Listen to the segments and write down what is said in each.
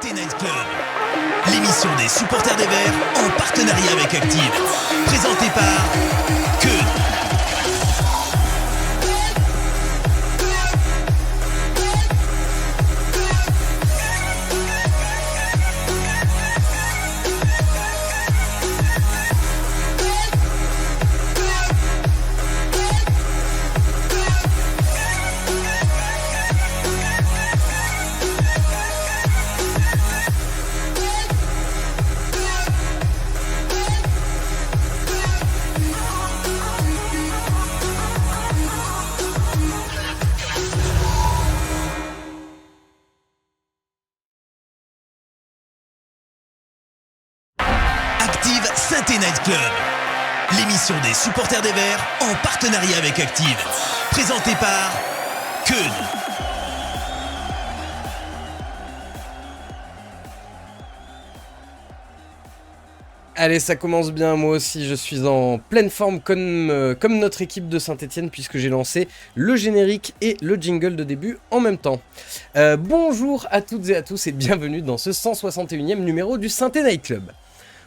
Synthé Night Club, l'émission des supporters des Verts en partenariat avec Active, présentée par Keun. Synthé Night Club, l'émission des supporters des Verts en partenariat avec Active, présentée par Keun. Allez, ça commence bien, moi aussi je suis en pleine forme comme notre équipe de Saint-Etienne puisque j'ai lancé le générique et le jingle de début en même temps. Bonjour à toutes et à tous et bienvenue dans ce 161e numéro du Synthé Night Club.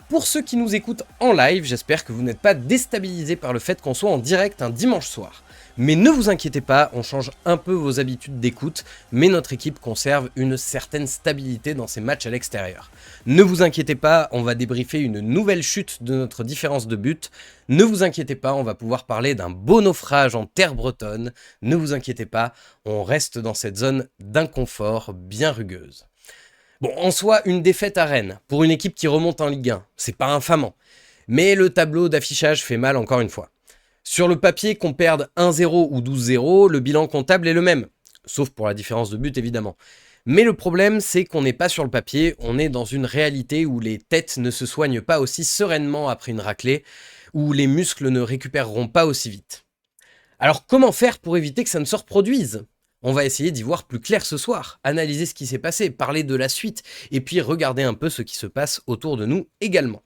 Pour ceux qui nous écoutent en live, j'espère que vous n'êtes pas déstabilisés par le fait qu'on soit en direct un dimanche soir. Mais ne vous inquiétez pas, on change un peu vos habitudes d'écoute, mais notre équipe conserve une certaine stabilité dans ses matchs à l'extérieur. Ne vous inquiétez pas, on va débriefer une nouvelle chute de notre différence de but. Ne vous inquiétez pas, on va pouvoir parler d'un beau naufrage en terre bretonne. Ne vous inquiétez pas, on reste dans cette zone d'inconfort bien rugueuse. Bon, en soi, une défaite à Rennes, pour une équipe qui remonte en Ligue 1, c'est pas infamant. Mais le tableau d'affichage fait mal encore une fois. Sur le papier, qu'on perde 1-0 ou 12-0, le bilan comptable est le même. Sauf pour la différence de but, évidemment. Mais le problème, c'est qu'on n'est pas sur le papier, on est dans une réalité où les têtes ne se soignent pas aussi sereinement après une raclée, où les muscles ne récupéreront pas aussi vite. Alors comment faire pour éviter que ça ne se reproduise ? On va essayer d'y voir plus clair ce soir, analyser ce qui s'est passé, parler de la suite, et puis regarder un peu ce qui se passe autour de nous également.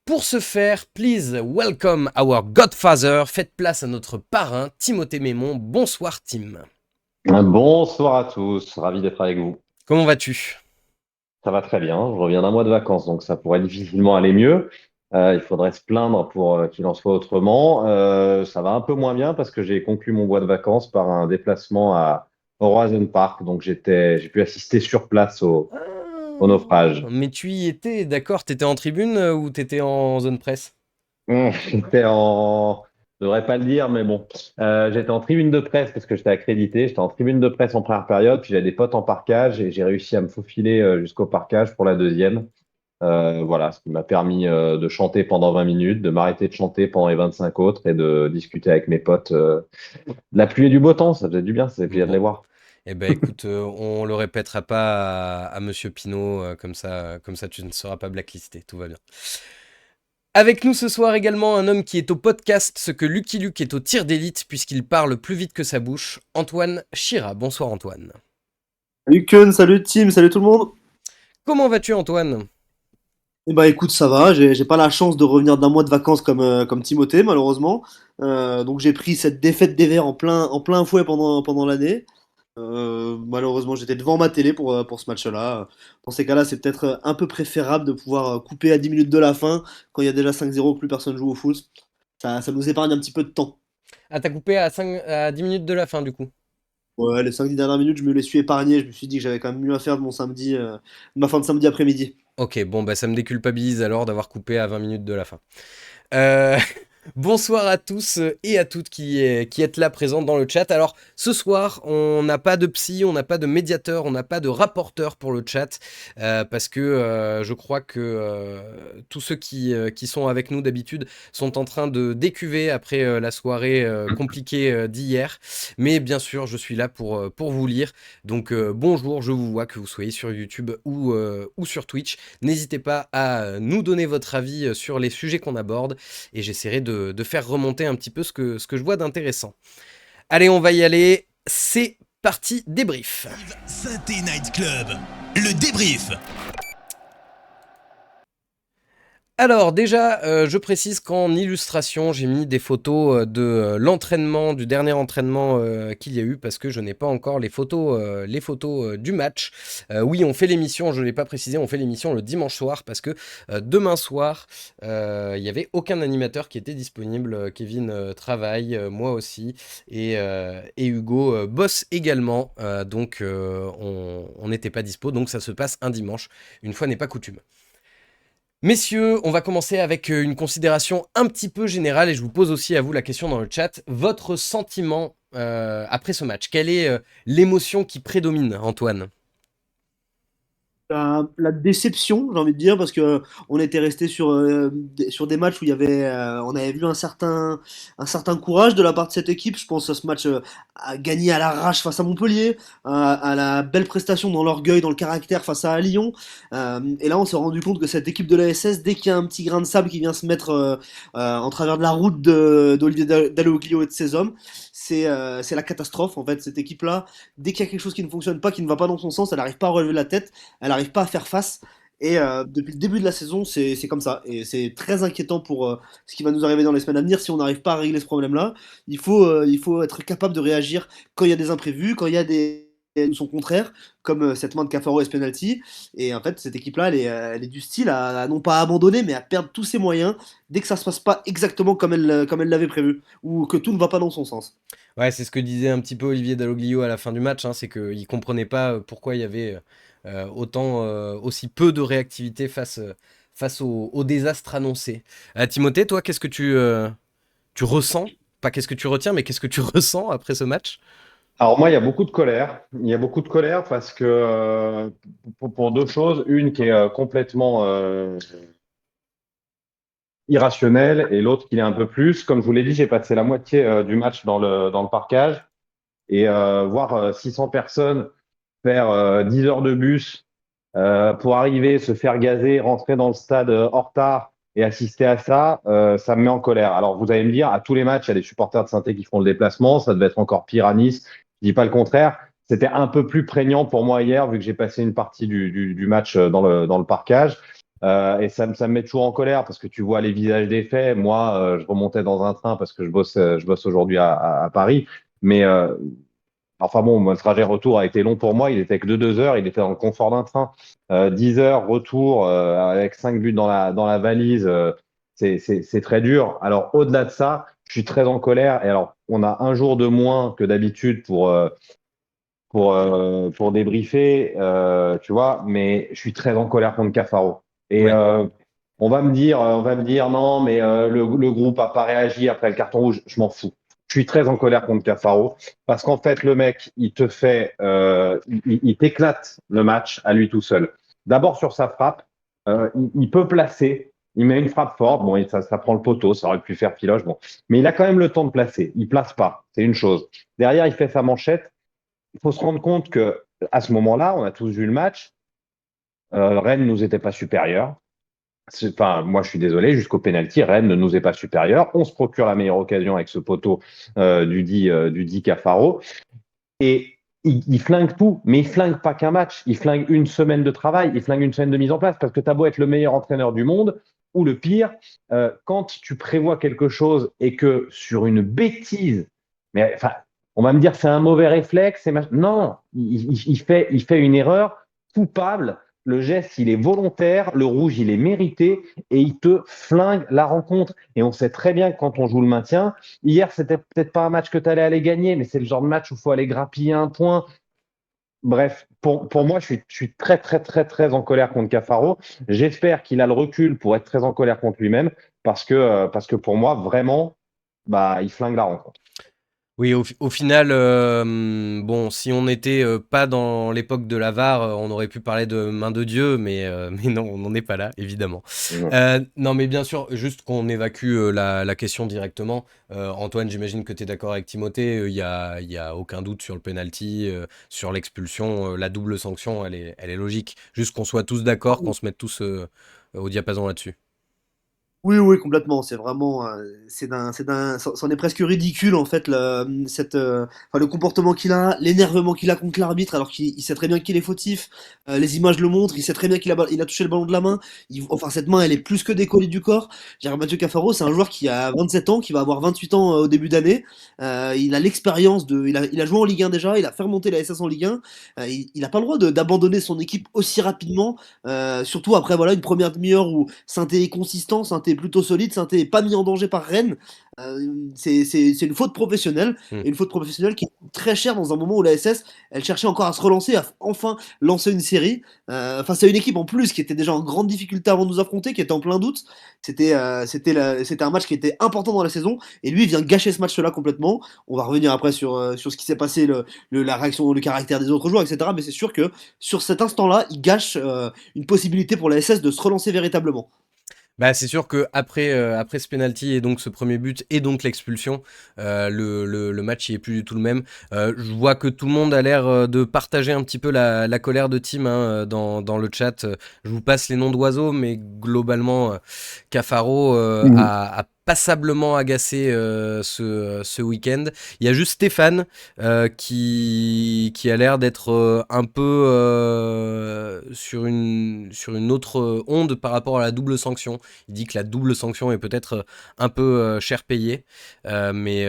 Pour ce faire, please welcome our Godfather, faites place à notre parrain, Timothée Mémon. Bonsoir Tim. Bonsoir à tous, ravi d'être avec vous. Comment vas-tu ? Ça va très bien, je reviens d'un mois de vacances, donc ça pourrait difficilement aller mieux. Il faudrait se plaindre pour qu'il en soit autrement. Ça va un peu moins bien parce que j'ai conclu mon mois de vacances par un déplacement à Horizon Park, donc j'ai pu assister sur place au naufrage. Mais tu y étais, d'accord, t'étais en tribune ou t'étais en zone presse ? J'étais je devrais pas le dire, mais bon, j'étais en tribune de presse parce que j'étais accrédité. J'étais en tribune de presse en première période, puis j'avais des potes en parkage et j'ai réussi à me faufiler jusqu'au parkage pour la deuxième. Voilà, ce qui m'a permis de chanter pendant 20 minutes, de m'arrêter de chanter pendant les 25 autres et de discuter avec mes potes de la pluie et du beau temps. Ça faisait du bien, ça faisait plaisir de les voir. Eh ben écoute, on le répétera pas à Monsieur Pinault, comme ça tu ne seras pas blacklisté, tout va bien. Avec nous ce soir également un homme qui est au podcast ce que Lucky Luke est au tir d'élite puisqu'il parle plus vite que sa bouche, Antoine Chira. Bonsoir Antoine. Salut Keun, salut Tim, salut tout le monde. Comment vas-tu Antoine ? Eh ben écoute, ça va, j'ai pas la chance de revenir d'un mois de vacances comme Timothée malheureusement. Donc j'ai pris cette défaite des Verts en plein fouet pendant l'année. Malheureusement j'étais devant ma télé pour ce match-là. Dans ces cas-là, c'est peut-être un peu préférable de pouvoir couper à 10 minutes de la fin quand il y a déjà 5-0 que plus personne joue au foot. Ça nous épargne un petit peu de temps. Ah t'as coupé à 10 minutes de la fin du coup ? Ouais, les 5-10 dernières minutes, je me les suis épargnées. Je me suis dit que j'avais quand même mieux à faire de mon samedi, de ma fin de samedi après-midi. Ok, bon bah ça me déculpabilise alors d'avoir coupé à 20 minutes de la fin. Euh, Bonsoir à tous et à toutes qui êtes là présentes dans le chat. Alors ce soir on n'a pas de psy, on n'a pas de médiateur, on n'a pas de rapporteur pour le chat parce que je crois que tous ceux qui sont avec nous d'habitude sont en train de décuver après la soirée compliquée d'hier. Mais bien sûr je suis là pour vous lire. Donc bonjour, je vous vois que vous soyez sur YouTube ou sur Twitch. N'hésitez pas à nous donner votre avis sur les sujets qu'on aborde et j'essaierai de faire remonter un petit peu ce que je vois d'intéressant. Allez, on va y aller. C'est parti, débrief. Synthé Night Club, le débrief. Alors déjà, je précise qu'en illustration, j'ai mis des photos de l'entraînement, du dernier entraînement qu'il y a eu, parce que je n'ai pas encore les photos du match. Oui, on fait l'émission, je ne l'ai pas précisé, on fait l'émission le dimanche soir, parce que demain soir, il n'y avait aucun animateur qui était disponible. Kevin travaille, moi aussi, et Hugo bosse également, donc on n'était pas dispo, donc ça se passe un dimanche, une fois n'est pas coutume. Messieurs, on va commencer avec une considération un petit peu générale et je vous pose aussi à vous la question dans le chat. Votre sentiment après ce match, quelle est l'émotion qui prédomine, Antoine? La déception, j'ai envie de dire, parce que on était resté sur des matchs où on avait vu un certain courage de la part de cette équipe. Je pense à ce match à gagner à l'arrache face à Montpellier, à la belle prestation dans l'orgueil, dans le caractère face à Lyon. Et là, on s'est rendu compte que cette équipe de la SS, dès qu'il y a un petit grain de sable qui vient se mettre en travers de la route d'Olivier Dalloglio et de ses hommes, c'est la catastrophe. En fait, cette équipe-là, dès qu'il y a quelque chose qui ne fonctionne pas, qui ne va pas dans son sens, elle n'arrive pas à relever la tête, elle n'arrive pas à faire face. Et depuis le début de la saison, c'est comme ça. Et c'est très inquiétant pour ce qui va nous arriver dans les semaines à venir si on n'arrive pas à régler ce problème-là. Il faut être capable de réagir quand il y a des imprévus, quand il y a des son contraire, comme cette main de Cafaro et ce penalty. Et en fait, cette équipe-là, elle est du style à non pas abandonner, mais à perdre tous ses moyens dès que ça se passe pas exactement comme elle l'avait prévu, ou que tout ne va pas dans son sens. Ouais, c'est ce que disait un petit peu Olivier Dalloglio à la fin du match, hein, c'est qu'il ne comprenait pas pourquoi il y avait aussi peu de réactivité face au désastre annoncé. Timothée, toi, qu'est-ce que tu ressens? Pas qu'est-ce que tu retiens, mais qu'est-ce que tu ressens après ce match? Alors moi, il y a beaucoup de colère. Il y a beaucoup de colère parce que pour deux choses. Une qui est complètement irrationnelle et l'autre qui l'est un peu plus. Comme je vous l'ai dit, j'ai passé la moitié du match dans le parcage et voir 600 personnes faire 10 heures de bus pour arriver, se faire gazer, rentrer dans le stade en retard et assister à ça, ça me met en colère. Alors vous allez me dire, à tous les matchs, il y a des supporters de Saint-Étienne qui font le déplacement, ça devait être encore pire à Nice. Je dis pas le contraire. C'était un peu plus prégnant pour moi hier, vu que j'ai passé une partie du match dans le parcage. Et ça me met toujours en colère parce que tu vois les visages défaits. Moi, je remontais dans un train parce que je bosse aujourd'hui à Paris. Mais enfin bon, le trajet retour a été long pour moi. Il était que de 2 heures. Il était dans le confort d'un train. 10 heures retour avec 5 buts dans la valise. C'est très dur. Alors au-delà de ça, je suis très en colère. Et alors, on a un jour de moins que d'habitude pour débriefer, tu vois. Mais je suis très en colère contre Cafaro. Et Ouais. on va me dire non, mais le groupe a pas réagi après le carton rouge. Je m'en fous. Je suis très en colère contre Cafaro parce qu'en fait, le mec, il t'éclate le match à lui tout seul. D'abord sur sa frappe, il peut placer. Il met une frappe forte. Bon, ça prend le poteau. Ça aurait pu faire filoche. Bon, mais il a quand même le temps de placer. Il place pas. C'est une chose. Derrière, il fait sa manchette. Il faut se rendre compte que à ce moment-là, on a tous vu le match. Rennes ne nous était pas supérieur. Enfin, moi, je suis désolé, jusqu'au penalty, Rennes ne nous est pas supérieur. On se procure la meilleure occasion avec ce poteau du dit Cafaro. Et il flingue tout, mais il flingue pas qu'un match. Il flingue une semaine de travail, il flingue une semaine de mise en place, parce que tu as beau être le meilleur entraîneur du monde, ou le pire, quand tu prévois quelque chose et que sur une bêtise, mais enfin, on va me dire c'est un mauvais réflexe, non, il fait une erreur coupable. Le geste, il est volontaire, le rouge, il est mérité et il te flingue la rencontre. Et on sait très bien que quand on joue le maintien, hier, c'était peut-être pas un match que tu allais aller gagner, mais c'est le genre de match où il faut aller grappiller un point. Bref, pour moi, je suis très, très, très, très en colère contre Cafaro. J'espère qu'il a le recul pour être très en colère contre lui-même parce que pour moi, vraiment, bah, il flingue la rencontre. Oui, au final, bon, si on n'était pas dans l'époque de la VAR, on aurait pu parler de main de Dieu, mais non, on n'en est pas là, évidemment. Non, mais bien sûr, juste qu'on évacue la question directement. Antoine, j'imagine que tu es d'accord avec Timothée, il y a aucun doute sur le penalty, sur l'expulsion, la double sanction, elle est logique. Juste qu'on soit tous d'accord, qu'on se mette tous au diapason là-dessus. Oui, oui, complètement. C'est vraiment, c'en est presque ridicule en fait enfin, le comportement qu'il a, l'énervement qu'il a contre l'arbitre, alors qu'il sait très bien qu'il est fautif. Les images le montrent. Il sait très bien il a touché le ballon de la main. Enfin, cette main, elle est plus que décollée du corps. Mathieu Cafaro, c'est un joueur qui a 27 ans, qui va avoir 28 ans au début d'année. Il a l'expérience il a joué en Ligue 1 déjà. Il a fait remonter la SS en Ligue 1. Il a pas le droit d'abandonner son équipe aussi rapidement. Surtout après voilà une première demi-heure où Saint-Étienne est consistant, Saint-Étienne est plutôt solide, Saint-Étienne est pas mis en danger par Rennes. C'est une faute professionnelle, Hmm. et une faute professionnelle qui coûte très cher dans un moment où la SS elle cherchait encore à se relancer, à enfin lancer une série. Enfin, c'est une équipe en plus qui était déjà en grande difficulté avant de nous affronter, qui était en plein doute. C'était un match qui était important dans la saison, et lui il vient gâcher ce match-là complètement. On va revenir après sur ce qui s'est passé, la réaction, le caractère des autres joueurs, etc. Mais c'est sûr que sur cet instant-là, il gâche une possibilité pour la SS de se relancer véritablement. Bah, c'est sûr que après ce penalty et donc ce premier but et donc l'expulsion, le match il est plus du tout le même. Je vois que tout le monde a l'air de partager un petit peu la colère de Tim, hein, dans le chat. Je vous passe les noms d'oiseaux, mais globalement, Cafaro a passablement agacé ce week-end. Il y a juste Stéphane qui a l'air d'être un peu sur une autre onde par rapport à la double sanction. Il dit que la double sanction est peut-être un peu cher payée, mais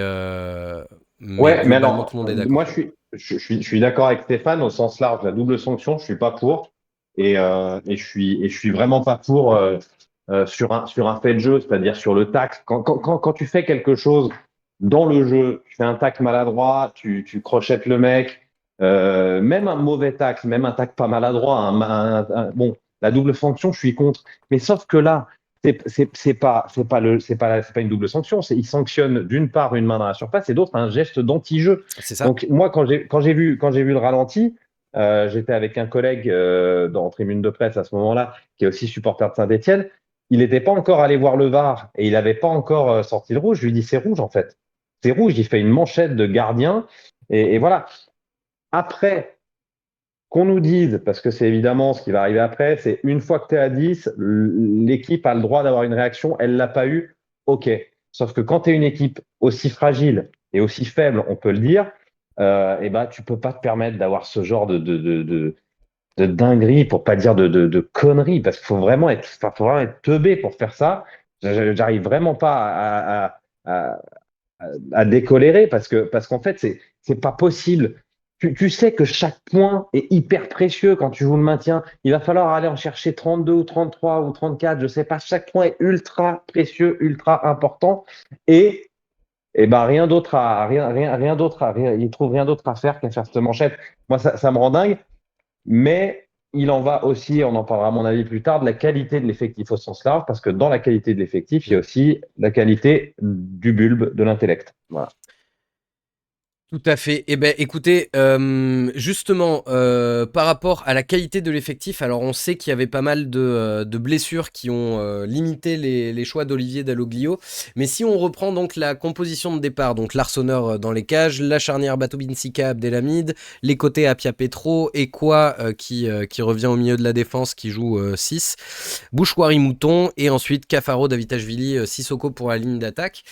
Ouais, mais globalement tout alors, le monde est moi, d'accord. je suis d'accord avec Stéphane au sens large. La double sanction, je suis pas pour. Et je suis vraiment pas pour sur un fait de jeu, c'est-à-dire sur le tacle. Quand tu fais quelque chose dans le jeu, tu fais un tacle maladroit, tu crochettes le mec, même un mauvais tacle, même un tacle pas maladroit, bon, la double sanction, je suis contre. Mais sauf que là, c'est pas une double sanction. Il sanctionne d'une part une main dans la surface et d'autre un geste d'anti-jeu. C'est ça? Donc moi, quand j'ai vu le ralenti, j'étais avec un collègue dans tribune de presse à ce moment-là, qui est aussi supporter de Saint-Étienne. Il n'était pas encore allé voir le VAR et il n'avait pas encore sorti le rouge. Je lui dis c'est rouge en fait. C'est rouge. Il fait une manchette de gardien et voilà. Après, qu'on nous dise, parce que c'est évidemment ce qui va arriver après, c'est une fois que tu es à 10, l'équipe a le droit d'avoir une réaction, elle l'a pas eu, ok. Sauf que quand tu es une équipe aussi fragile et aussi faible, on peut le dire, et ben, tu peux pas te permettre d'avoir ce genre de dinguerie, pour pas dire de conneries, parce qu'il faut vraiment être teubé pour faire ça. J'arrive vraiment pas à, à décolérer parce qu'en fait, c'est pas possible. Tu sais que chaque point est hyper précieux quand tu joues le maintien. Il va falloir aller en chercher 32 ou 33 ou 34, je sais pas. Chaque point est ultra précieux, ultra important. Et, et ben il trouve rien d'autre à faire qu'à faire cette manchette. Moi, ça me rend dingue, mais il en va aussi, on en parlera à mon avis plus tard, de la qualité de l'effectif au sens large, parce que dans la qualité de l'effectif, il y a aussi la qualité du bulbe, de l'intellect. Voilà. Tout à fait. Eh ben, écoutez, justement, par rapport à la qualité de l'effectif, alors on sait qu'il y avait pas mal de blessures qui ont limité les choix d'Olivier Dalloglio. Mais si on reprend donc la composition de départ, donc l'Arseneur dans les cages, la charnière Batobinsika Abdelhamid, les côtés Apia Petro, Ekwa qui revient au milieu de la défense, qui joue 6, Bouchouari Mouton, et ensuite Cafaro, Davitashvili, Sissoko pour la ligne d'attaque.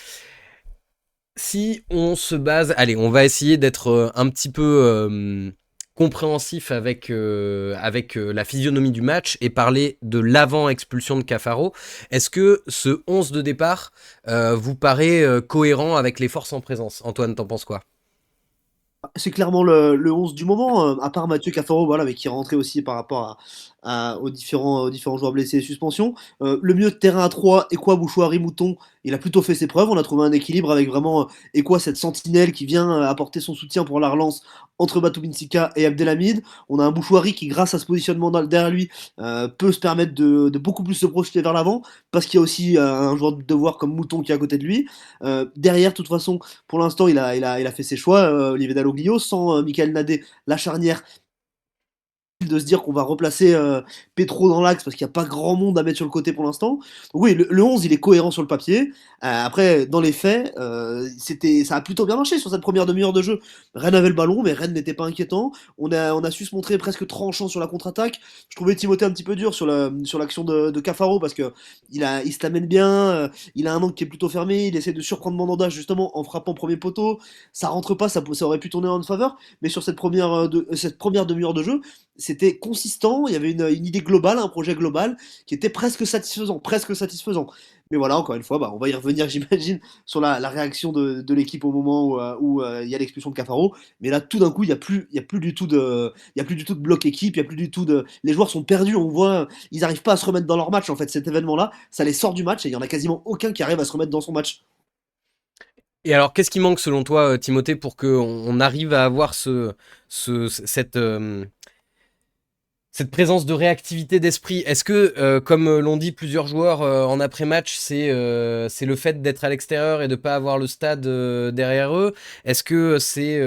Si on se base, allez, on va essayer d'être un petit peu compréhensif avec la physionomie du match et parler de l'avant-expulsion de Cafaro. Est-ce que ce 11 de départ vous paraît cohérent avec les forces en présence? Antoine, t'en penses quoi? C'est clairement le 11 du moment, à part Mathieu Cafaro, voilà, mais qui est rentré aussi par rapport aux différents joueurs blessés et suspensions. Le milieu de terrain à 3, Ekwa, Bouchouari, Mouton, il a plutôt fait ses preuves. On a trouvé un équilibre avec vraiment Ekwa, cette sentinelle qui vient apporter son soutien pour la relance entre Batobinsika et Abdelhamid. On a un Bouchouari qui, grâce à ce positionnement derrière lui, peut se permettre de beaucoup plus se projeter vers l'avant, parce qu'il y a aussi un joueur de devoir comme Mouton qui est à côté de lui. Derrière, de toute façon, pour l'instant, il a fait ses choix, Olivier Dalloglio, sans Michael Nadé, la charnière de se dire qu'on va replacer Petro dans l'axe parce qu'il n'y a pas grand monde à mettre sur le côté pour l'instant. Donc oui, le 11, il est cohérent sur le papier. Après, dans les faits, ça a plutôt bien marché sur cette première demi-heure de jeu. Rennes avait le ballon, mais Rennes n'était pas inquiétant. On a su se montrer presque tranchant sur la contre-attaque. Je trouvais Timothée un petit peu dur sur l'action de Cafaro parce que il se l'amène bien, il a un angle qui est plutôt fermé, il essaie de surprendre Mandanda justement en frappant premier poteau. Ça rentre pas, ça aurait pu tourner en faveur, mais sur cette première demi-heure de jeu, c'était consistant, il y avait une idée globale, un projet global qui était presque satisfaisant, presque satisfaisant. Mais voilà, encore une fois, on va y revenir, j'imagine, sur la réaction de l'équipe au moment où il y a l'expulsion de Cafaro. Mais là, tout d'un coup, il y a plus du tout de bloc équipe, il y a plus du tout de, les joueurs sont perdus. On voit, ils n'arrivent pas à se remettre dans leur match. En fait, cet événement-là, ça les sort du match et il y en a quasiment aucun qui arrive à se remettre dans son match. Et alors, qu'est-ce qui manque selon toi, Timothée, pour qu'on arrive à avoir cette présence de réactivité d'esprit? Est-ce que, comme l'ont dit plusieurs joueurs en après-match, c'est le fait d'être à l'extérieur et de ne pas avoir le stade derrière eux? Est-ce que c'est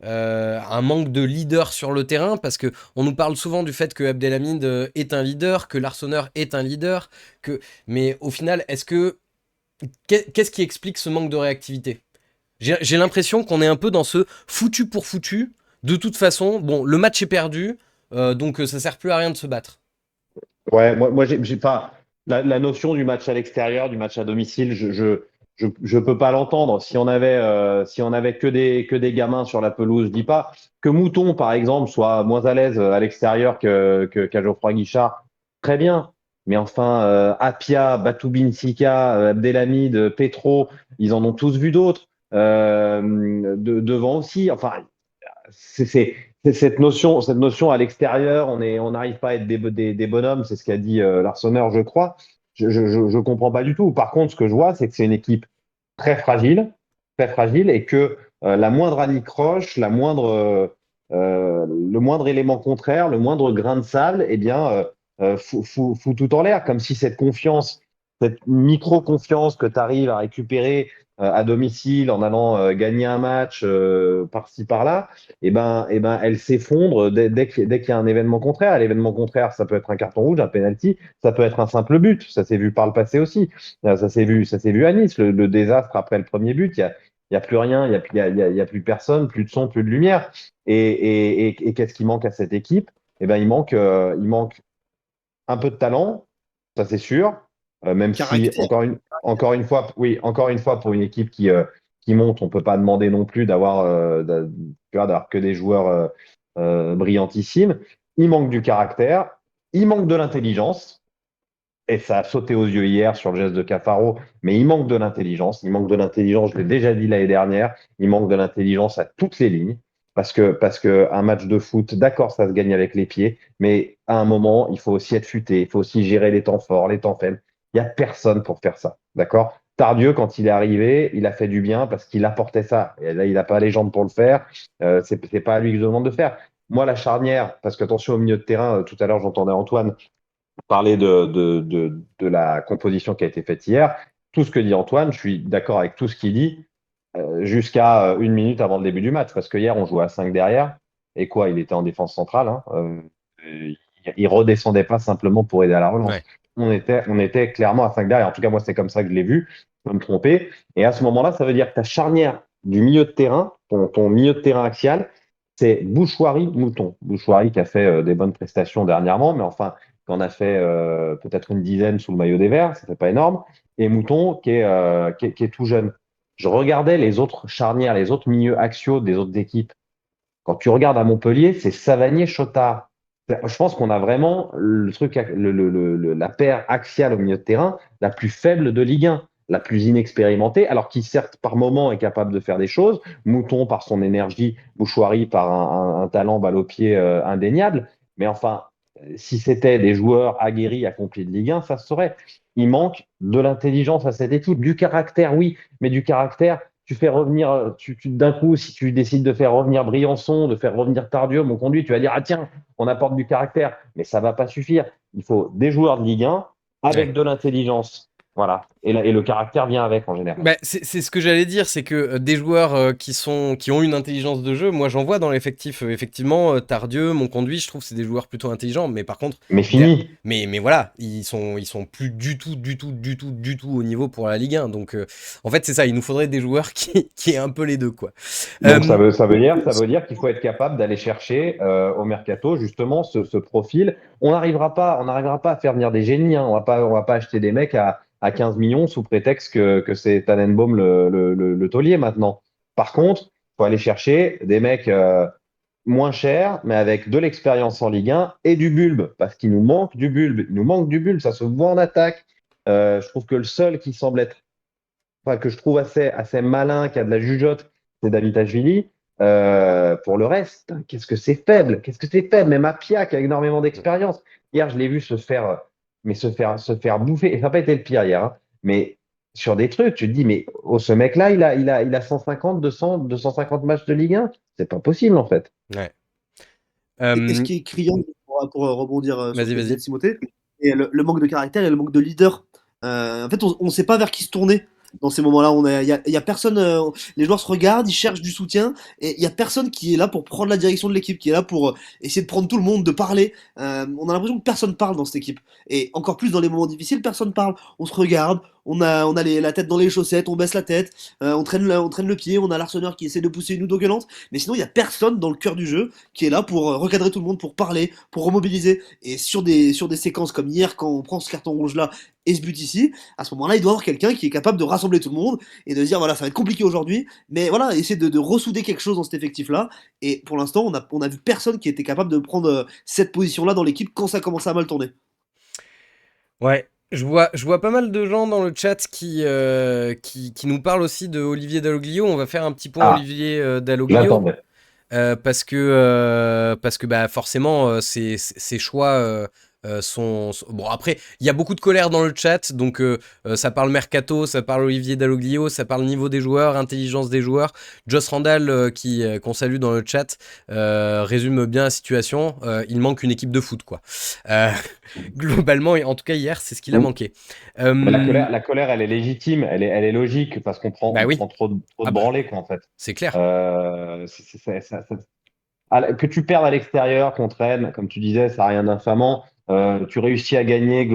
un manque de leader sur le terrain? Parce qu'on nous parle souvent du fait que Abdelhamid est un leader, que Larsonneur est un leader, mais au final, qu'est-ce qui explique ce manque de réactivité? J'ai l'impression qu'on est un peu dans ce foutu pour foutu. De toute façon, bon, le match est perdu. Donc ça sert plus à rien de se battre. Ouais, moi j'ai pas la notion du match à l'extérieur, du match à domicile, je peux pas l'entendre. Si on avait que des gamins sur la pelouse, je dis pas que Mouton par exemple soit moins à l'aise à l'extérieur qu'à Geoffroy Guichard, très bien. Mais enfin, Apia, Batoubine Sika, Abdelhamid, Petro, ils en ont tous vu d'autres devant aussi. Enfin, c'est cette notion à l'extérieur, on n'arrive pas à être des bonhommes, c'est ce qu'a dit Larsonneur, je crois. Je comprends pas du tout. Par contre, ce que je vois, c'est que c'est une équipe très fragile, et que la moindre anicroche, le moindre élément contraire, le moindre grain de sable, eh bien, fout tout en l'air, comme si cette confiance, cette micro-confiance que tu arrives à récupérer à domicile en allant gagner un match par-ci par-là, elle s'effondre dès qu'il y a un événement contraire. L'événement contraire, ça peut être un carton rouge, un penalty, ça peut être un simple but. Ça s'est vu par le passé aussi. Ça s'est vu à Nice, le désastre après le premier but. Il y a plus rien, il y a plus personne, plus de son, plus de lumière. Et qu'est-ce qui manque à cette équipe? Il manque un peu de talent, ça c'est sûr. Même si, Caractère. encore une fois, pour une équipe qui monte, on ne peut pas demander non plus d'avoir que des joueurs brillantissimes. Il manque du caractère, il manque de l'intelligence. Et ça a sauté aux yeux hier sur le geste de Cafaro, mais il manque de l'intelligence. Il manque de l'intelligence, je l'ai déjà dit l'année dernière, il manque de l'intelligence à toutes les lignes. Parce que un match de foot, d'accord, ça se gagne avec les pieds, mais à un moment, il faut aussi être futé, il faut aussi gérer les temps forts, les temps faibles. Il n'y a personne pour faire ça, d'accord? Tardieu, quand il est arrivé, il a fait du bien parce qu'il apportait ça. Et là, il n'a pas les jambes pour le faire. C'est pas à lui que je demande de faire. Moi, la charnière, parce que attention au milieu de terrain, tout à l'heure, j'entendais Antoine parler de la composition qui a été faite hier. Tout ce que dit Antoine, je suis d'accord avec tout ce qu'il dit jusqu'à une minute avant le début du match. Parce que hier, on jouait à 5 derrière. Et quoi, il était en défense centrale. Hein, il redescendait pas simplement pour aider à la relance. Ouais. On était clairement à 5 derrière. En tout cas, moi, c'est comme ça que je l'ai vu. Je peux me tromper. Et à ce moment-là, ça veut dire que ta charnière du milieu de terrain, ton milieu de terrain axial, c'est Bouchoirie-Mouton. Bouchoirie qui a fait des bonnes prestations dernièrement, mais enfin, qu'on a fait peut-être une dizaine sous le maillot des Verts, ça fait pas énorme, et Mouton qui est tout jeune. Je regardais les autres charnières, les autres milieux axiaux des autres équipes. Quand tu regardes à Montpellier, c'est Savanier-Chotard. Je pense qu'on a vraiment le truc, la paire axiale au milieu de terrain la plus faible de Ligue 1, la plus inexpérimentée, alors qui certes par moment est capable de faire des choses. Mouton par son énergie, Bouchoirie par un talent balle au pied indéniable. Mais enfin, si c'était des joueurs aguerris, accomplis de Ligue 1, ça se saurait. Il manque de l'intelligence à cette équipe, du caractère, oui, mais du caractère. Tu fais revenir, d'un coup, si tu décides de faire revenir Briançon, de faire revenir Tardieu, mon conduit, tu vas dire, ah tiens, on apporte du caractère. Mais ça va pas suffire. Il faut des joueurs de Ligue 1 avec Ouais. de l'intelligence Voilà. Et le caractère vient avec en général. Bah, c'est ce que j'allais dire, c'est que des joueurs qui ont une intelligence de jeu, moi j'en vois dans l'effectif. Effectivement, Tardieu, Monconduit, je trouve que c'est des joueurs plutôt intelligents, mais par contre, Mais der- fini. mais voilà, ils sont plus du tout au niveau pour la Ligue 1. Donc en fait, c'est ça, il nous faudrait des joueurs qui aient un peu les deux, quoi. Donc Euh, ça veut dire qu'il faut être capable d'aller chercher au mercato justement ce profil. On n'arrivera pas à faire venir des génies. Hein. On va pas acheter des mecs à 15 millions sous prétexte que c'est Tannenbaum le taulier maintenant. Par contre, il faut aller chercher des mecs moins chers, mais avec de l'expérience en Ligue 1 et du bulbe, parce qu'il nous manque du bulbe. Il nous manque du bulbe, ça se voit en attaque. Je trouve que le seul qui semble être enfin, que je trouve assez malin, qui a de la jugeote, c'est Davitashvili. Pour le reste, qu'est-ce que c'est faible, qu'est-ce que c'est faible. Même Apia qui a énormément d'expérience. Hier, je l'ai vu se faire bouffer. Et ça n'a pas été le pire hier. Hein. Mais sur des trucs, tu te dis, mais oh, ce mec-là, il a 150, 200, 250 matchs de Ligue 1. C'est pas possible en fait. ouais. Et ce Euh, qui est criant, pour rebondir sur ce Vas-y, que disait vas-y. Timothée, et le manque de caractère et le manque de leader. En fait, on ne sait pas vers qui se tourner dans ces moments-là. Il y a personne, les joueurs se regardent, ils cherchent du soutien, et il y a personne qui est là pour prendre la direction de l'équipe, qui est là pour essayer de prendre tout le monde, de parler. On a l'impression que personne parle dans cette équipe. Et encore plus dans les moments difficiles, personne parle. On se regarde, on a la tête dans les chaussettes, on baisse la tête, on traîne le pied, on a l'Arseneur qui essaie de pousser une ou deux gueulantes, mais sinon il y a personne dans le cœur du jeu qui est là pour recadrer tout le monde, pour parler, pour remobiliser. Et sur des séquences comme hier, quand on prend ce carton rouge-là et ce but ici, à ce moment-là, il doit y avoir quelqu'un qui est capable de rassembler tout le monde et de dire voilà, ça va être compliqué aujourd'hui, mais voilà, essayer de ressouder quelque chose dans cet effectif-là. Et pour l'instant, on a vu personne qui était capable de prendre cette position-là dans l'équipe quand ça commençait à mal tourner. Ouais, je vois pas mal de gens dans le chat qui nous parlent aussi de Olivier Dalloglio. On va faire un petit point Ah, Olivier Dalloglio. j'attendais. Parce que bah, forcément, ces choix bon, après, il y a beaucoup de colère dans le chat, donc ça parle mercato, ça parle Olivier Dalloglio, ça parle niveau des joueurs, intelligence des joueurs. Joss Randall, qu'on salue dans le chat, résume bien la situation. Il manque une équipe de foot, quoi. Euh, globalement, en tout cas hier, c'est ce qu'il a manqué. Mais Euh, la colère, elle est légitime, elle est logique parce bah on oui, prend trop ah de bah, branlées, quoi, en fait. c'est clair. Que tu perdes à l'extérieur, qu'on traîne, comme tu disais, ça n'a rien d'infamant. Tu réussis à gagner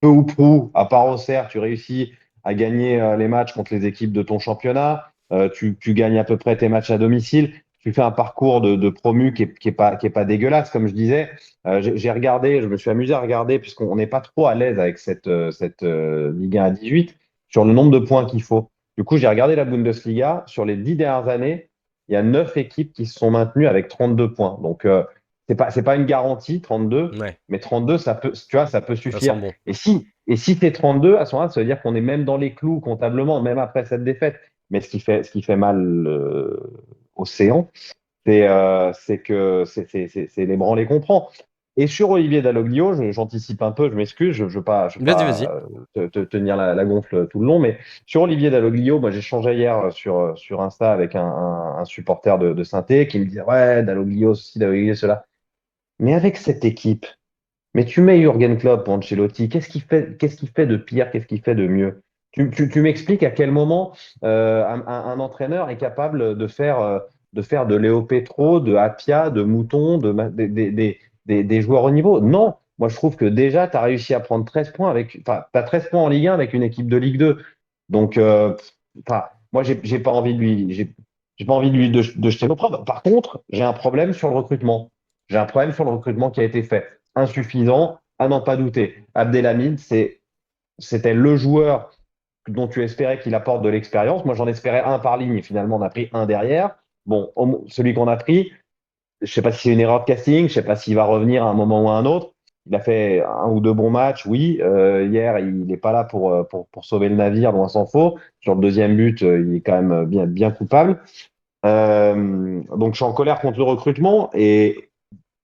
peu ou prou, à part Auxerre, tu réussis à gagner les matchs contre les équipes de ton championnat. Tu gagnes à peu près tes matchs à domicile. Tu fais un parcours de promu qui est pas dégueulasse, comme je disais. J'ai regardé, je me suis amusé à regarder, puisqu'on n'est pas trop à l'aise avec cette Ligue 1 à 18, sur le nombre de points qu'il faut. Du coup, j'ai regardé la Bundesliga. Sur les 10 dernières années, il y a 9 équipes qui se sont maintenues avec 32 points. Donc, c'est pas une garantie, 32, Ouais, mais 32, tu vois, ça peut ça sent suffire. bon. Et si c'est 32, à ce moment-là, ça veut dire qu'on est même dans les clous comptablement, même après cette défaite. Mais ce qui fait mal au séant, c'est que c'est les branlées qu'on prend. Et sur Olivier Dalloglio, j'anticipe un peu, je m'excuse, je veux Vas-y, vas-y. pas te tenir la gonfle tout le long, mais sur Olivier Dalloglio, moi j'ai changé hier sur Insta avec un supporter de Saint-Étienne qui me disait ouais, Dalloglio ceci, Dalloglio cela. Mais avec cette équipe, mais tu mets Jürgen Klopp ou Ancelotti, qu'est-ce qu'il fait de pire, qu'est-ce qu'il fait de mieux? Tu m'expliques à quel moment un entraîneur est capable de faire de Léo Petro, de Apia, de Mouton, des joueurs au niveau? Non, moi je trouve que déjà, tu as réussi à prendre 13 points enfin, tu as 13 points en Ligue 1 avec une équipe de Ligue 2. Donc, enfin, moi, j'ai pas envie de j'ai pas envie de jeter l'opprobre. Par contre, j'ai un problème sur le recrutement. J'ai un problème sur le recrutement qui a été fait insuffisant, à n'en pas douter. Abdelhamid, c'était le joueur dont tu espérais qu'il apporte de l'expérience. Moi, j'en espérais un par ligne et finalement, on a pris un derrière. Bon, celui qu'on a pris, je sais pas si c'est une erreur de casting, je sais pas s'il va revenir à un moment ou à un autre. Il a fait un ou deux bons matchs, oui. Hier, il n'est pas là pour sauver le navire, loin s'en faut. Sur le deuxième but, il est quand même bien coupable. Donc, je suis en colère contre le recrutement. Et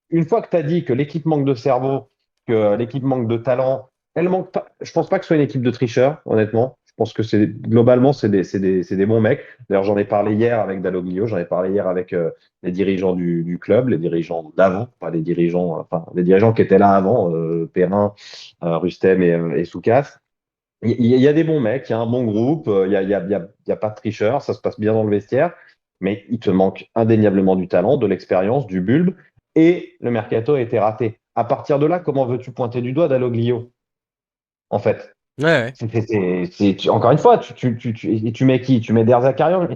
une fois que tu as dit que l'équipe manque de cerveau, que l'équipe manque de talent, elle manque pas. Je pense pas que ce soit une équipe de tricheurs, honnêtement. Je pense que globalement, c'est des bons mecs. D'ailleurs, j'en ai parlé hier avec Dalloglio, j'en ai parlé hier avec les dirigeants du club, les dirigeants d'avant, pas les dirigeants, enfin, les dirigeants qui étaient là avant, Perrin, Rustem et Soukas. Il y a des bons mecs, il y a un bon groupe, il y a pas de tricheurs, ça se passe bien dans le vestiaire, mais il te manque indéniablement du talent, de l'expérience, du bulbe, et le mercato a été raté. À partir de là, comment veux-tu pointer du doigt Dalloglio, en fait? Ouais, ouais. Encore une fois, tu mets qui? Tu mets Der Zakarian.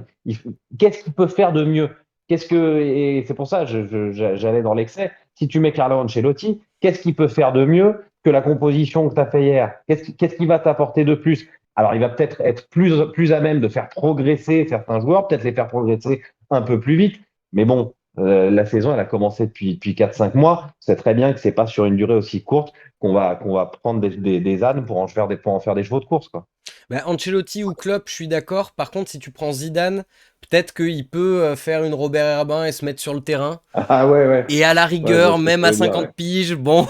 Qu'est-ce qu'il peut faire de mieux? Et c'est pour ça j'allais dans l'excès. Si tu mets Carlo Ancelotti, qu'est-ce qu'il peut faire de mieux que la composition que tu as fait hier? Qu'est-ce qui va t'apporter de plus? Alors, il va peut-être être plus à même de faire progresser certains joueurs, peut-être les faire progresser un peu plus vite. Mais bon, la saison, elle a commencé depuis 4-5 mois. C'est très bien que c'est pas sur une durée aussi courte qu'on va prendre des ânes pour en faire des chevaux de course, quoi. Bah, Ancelotti ou Klopp, je suis d'accord. Par contre, si tu prends Zidane, peut-être qu'il peut faire une Robert Herbin et se mettre sur le terrain. Ah ouais, ouais. Et à la Ouais, je vois rigueur, ce que tu même à veux dire, ouais. 50 piges, bon,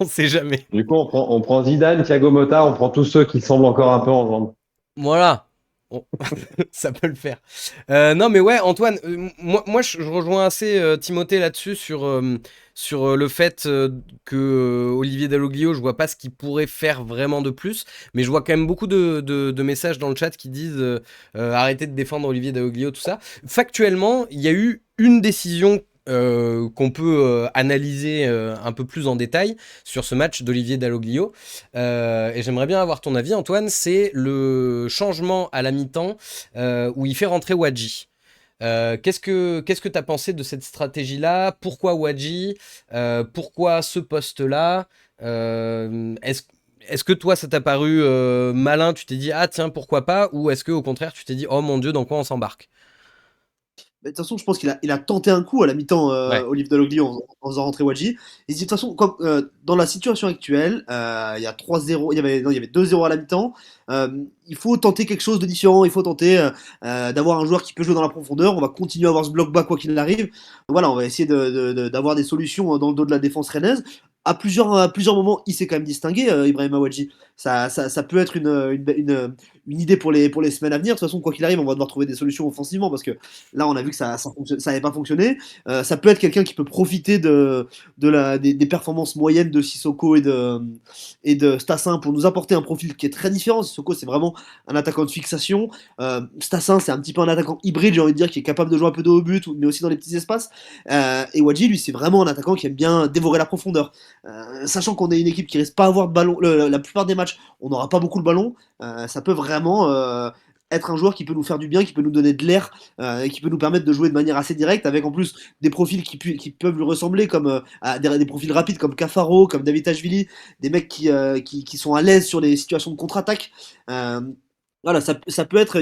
on sait jamais. Du coup, on prend Zidane, Thiago Motta, on prend tous ceux qui semblent encore un peu en jambes. Voilà. On- Ça peut le faire. Non, mais ouais, Antoine, moi je rejoins assez Timothée là-dessus sur le fait que Olivier Dalloglio, je vois pas ce qu'il pourrait faire vraiment de plus, mais je vois quand même beaucoup de messages dans le chat qui disent arrêtez de défendre Olivier Dalloglio, tout ça. Factuellement, il y a eu une décision qu'on peut analyser un peu plus en détail sur ce match d'Olivier Dalloglio. Et j'aimerais bien avoir ton avis, Antoine. C'est le changement à la mi-temps où il fait rentrer Wadji. Qu'est-ce que tu as pensé de cette stratégie-là? Pourquoi Wadji? Pourquoi ce poste-là? Est-ce que toi, ça t'a paru malin? Tu t'es dit, ah tiens, pourquoi pas? Ou est-ce que au contraire, tu t'es dit, oh mon Dieu, dans quoi on s'embarque? Mais de toute façon, je pense qu'il a tenté un coup à la mi-temps, Ouais. Olivier Dalloglio, en faisant rentrer Wadji. Il se dit, de toute façon, dans la situation actuelle, il y a 3-0, non, il y avait 2-0 à la mi-temps. Il faut tenter quelque chose de différent. Il faut tenter d'avoir un joueur qui peut jouer dans la profondeur. On va continuer à avoir ce bloc bas quoi qu'il arrive. Donc voilà, on va essayer d'avoir des solutions dans le dos de la défense rennaise. À plusieurs moments, il s'est quand même distingué, Ibrahima Wadji. Ça peut être une idée pour les semaines à venir. De toute façon, quoi qu'il arrive, on va devoir trouver des solutions offensivement parce que là, on a vu que ça n'avait pas fonctionné. Ça peut être quelqu'un qui peut profiter des performances moyennes de Sissoko et de Stassin pour nous apporter un profil qui est très différent. Sissoko, c'est vraiment un attaquant de fixation. Stassin, c'est un petit peu un attaquant hybride, j'ai envie de dire, qui est capable de jouer un peu de haut but, mais aussi dans les petits espaces. Et Wadji, lui, c'est vraiment un attaquant qui aime bien dévorer la profondeur. Sachant qu'on est une équipe qui risque pas avoir de ballon, la plupart des matchs, on n'aura pas beaucoup le ballon. Ça peut vraiment être un joueur qui peut nous faire du bien, qui peut nous donner de l'air, et qui peut nous permettre de jouer de manière assez directe, avec en plus des profils qui peuvent lui ressembler, comme des profils rapides comme Cafaro, comme David Ashvili, des mecs qui sont à l'aise sur les situations de contre-attaque. Euh, voilà, ça peut être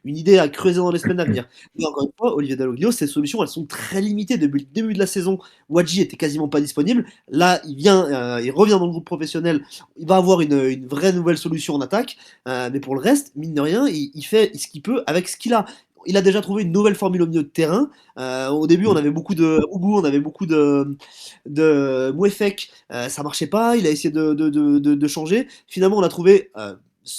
une idée à creuser dans les semaines à venir. Mais encore une fois, Olivier Dalloglio, ses solutions, elles sont très limitées. Depuis le début de la saison, Wadji était quasiment pas disponible. Là, il revient dans le groupe professionnel. Il va avoir une vraie nouvelle solution en attaque. Mais pour le reste, mine de rien, il fait ce qu'il peut avec ce qu'il a. Il a déjà trouvé une nouvelle formule au milieu de terrain. Au début, on avait beaucoup de Ougou, on avait beaucoup de Mouefek. Ça marchait pas. Il a essayé de changer. Finalement, on a trouvé,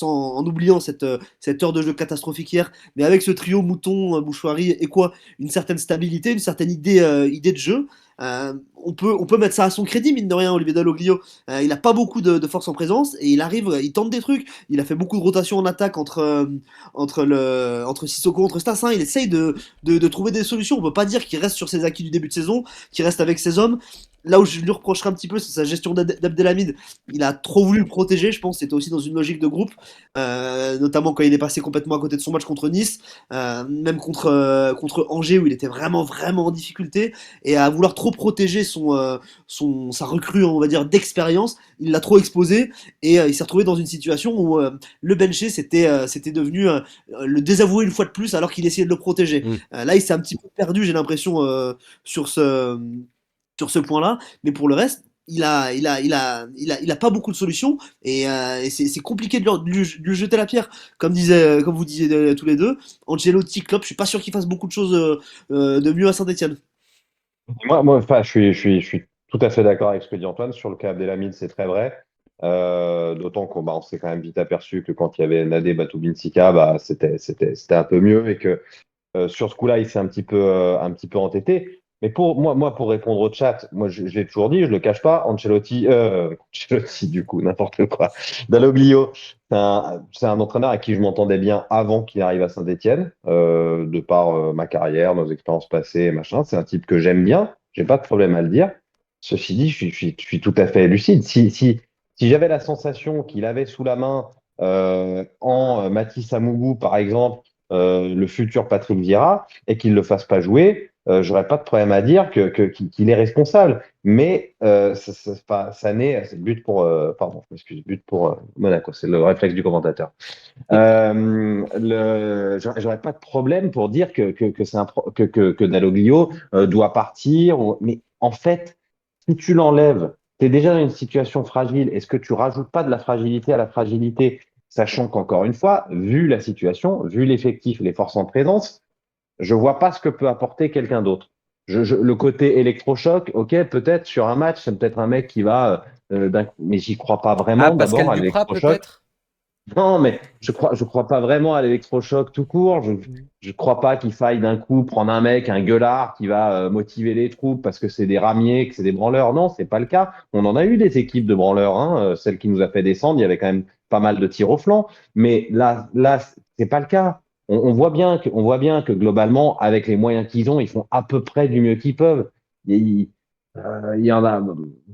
en oubliant cette heure de jeu catastrophique hier, mais avec ce trio Mouton, Bouchoirie et quoi, une certaine stabilité, une certaine idée de jeu. On peut mettre ça à son crédit, mine de rien, Olivier Dalloglio. Il n'a pas beaucoup de force en présence et il arrive, il tente des trucs. Il a fait beaucoup de rotations en attaque entre Sissoko, entre Stassin. Il essaye de trouver des solutions. On peut pas dire qu'il reste sur ses acquis du début de saison, qu'il reste avec ses hommes. Là où je lui reprocherai un petit peu, c'est sa gestion d'Abdelhamid. Il a trop voulu le protéger, je pense. C'était aussi dans une logique de groupe, notamment quand il est passé complètement à côté de son match contre Nice, même contre Angers où il était vraiment, vraiment en difficulté. Et à vouloir trop protéger sa recrue, on va dire, d'expérience, il l'a trop exposé et il s'est retrouvé dans une situation où le bencher c'était devenu le désavouer une fois de plus alors qu'il essayait de le protéger. Mm. Là, il s'est un petit peu perdu, j'ai l'impression, sur ce point-là, mais pour le reste, il a pas beaucoup de solutions et c'est compliqué de lui jeter la pierre. Comme vous disiez tous les deux, Ancelotti, Klopp, je suis pas sûr qu'il fasse beaucoup de choses de mieux à Saint-Etienne. Enfin, je suis tout à fait d'accord avec ce que dit Antoine. Sur le cas Abdelhamid, c'est très vrai. D'autant qu'on s'est quand même vite aperçu que quand il y avait Nadé Batoubin-Sika, c'était un peu mieux et que sur ce coup-là, il s'est un petit peu entêté. Mais pour répondre au chat, moi, je l'ai toujours dit, je le cache pas, Ancelotti, du coup, n'importe quoi. Dalloglio, c'est un entraîneur avec qui je m'entendais bien avant qu'il arrive à Saint-Étienne, de par ma carrière, nos expériences passées, machin. C'est un type que j'aime bien, j'ai pas de problème à le dire. Ceci dit, je suis tout à fait lucide. Si j'avais la sensation qu'il avait sous la main, en Mathis Amougou, par exemple, le futur Patrick Vieira, et qu'il ne le fasse pas jouer, j'aurais pas de problème à dire qu'il est responsable. Mais c'est le but pour, pardon, je m'excuse, but pour Monaco, c'est le réflexe du commentateur. J'aurais pas de problème pour dire que Dalloglio doit partir, mais en fait, si tu l'enlèves, tu es déjà dans une situation fragile. Est-ce que tu rajoutes pas de la fragilité à la fragilité, sachant qu'encore une fois, vu la situation, vu l'effectif, les forces en présence, je vois pas ce que peut apporter quelqu'un d'autre. Le côté électrochoc, ok, peut-être sur un match, c'est peut-être un mec qui va, mais j'y crois pas Ah, vraiment. Pascal D'abord à Duprat, l'électrochoc. peut-être? Non, mais je crois pas vraiment à l'électrochoc tout court. Je crois pas qu'il faille d'un coup prendre un mec, un gueulard qui va motiver les troupes parce que c'est des ramiers, que c'est des branleurs. Non, c'est pas le cas. On en a eu des équipes de branleurs, hein, celle qui nous a fait descendre. Il y avait quand même pas mal de tirs au flanc. Mais là, c'est pas le cas. On voit bien que globalement, avec les moyens qu'ils ont, ils font à peu près du mieux qu'ils peuvent. Il y en a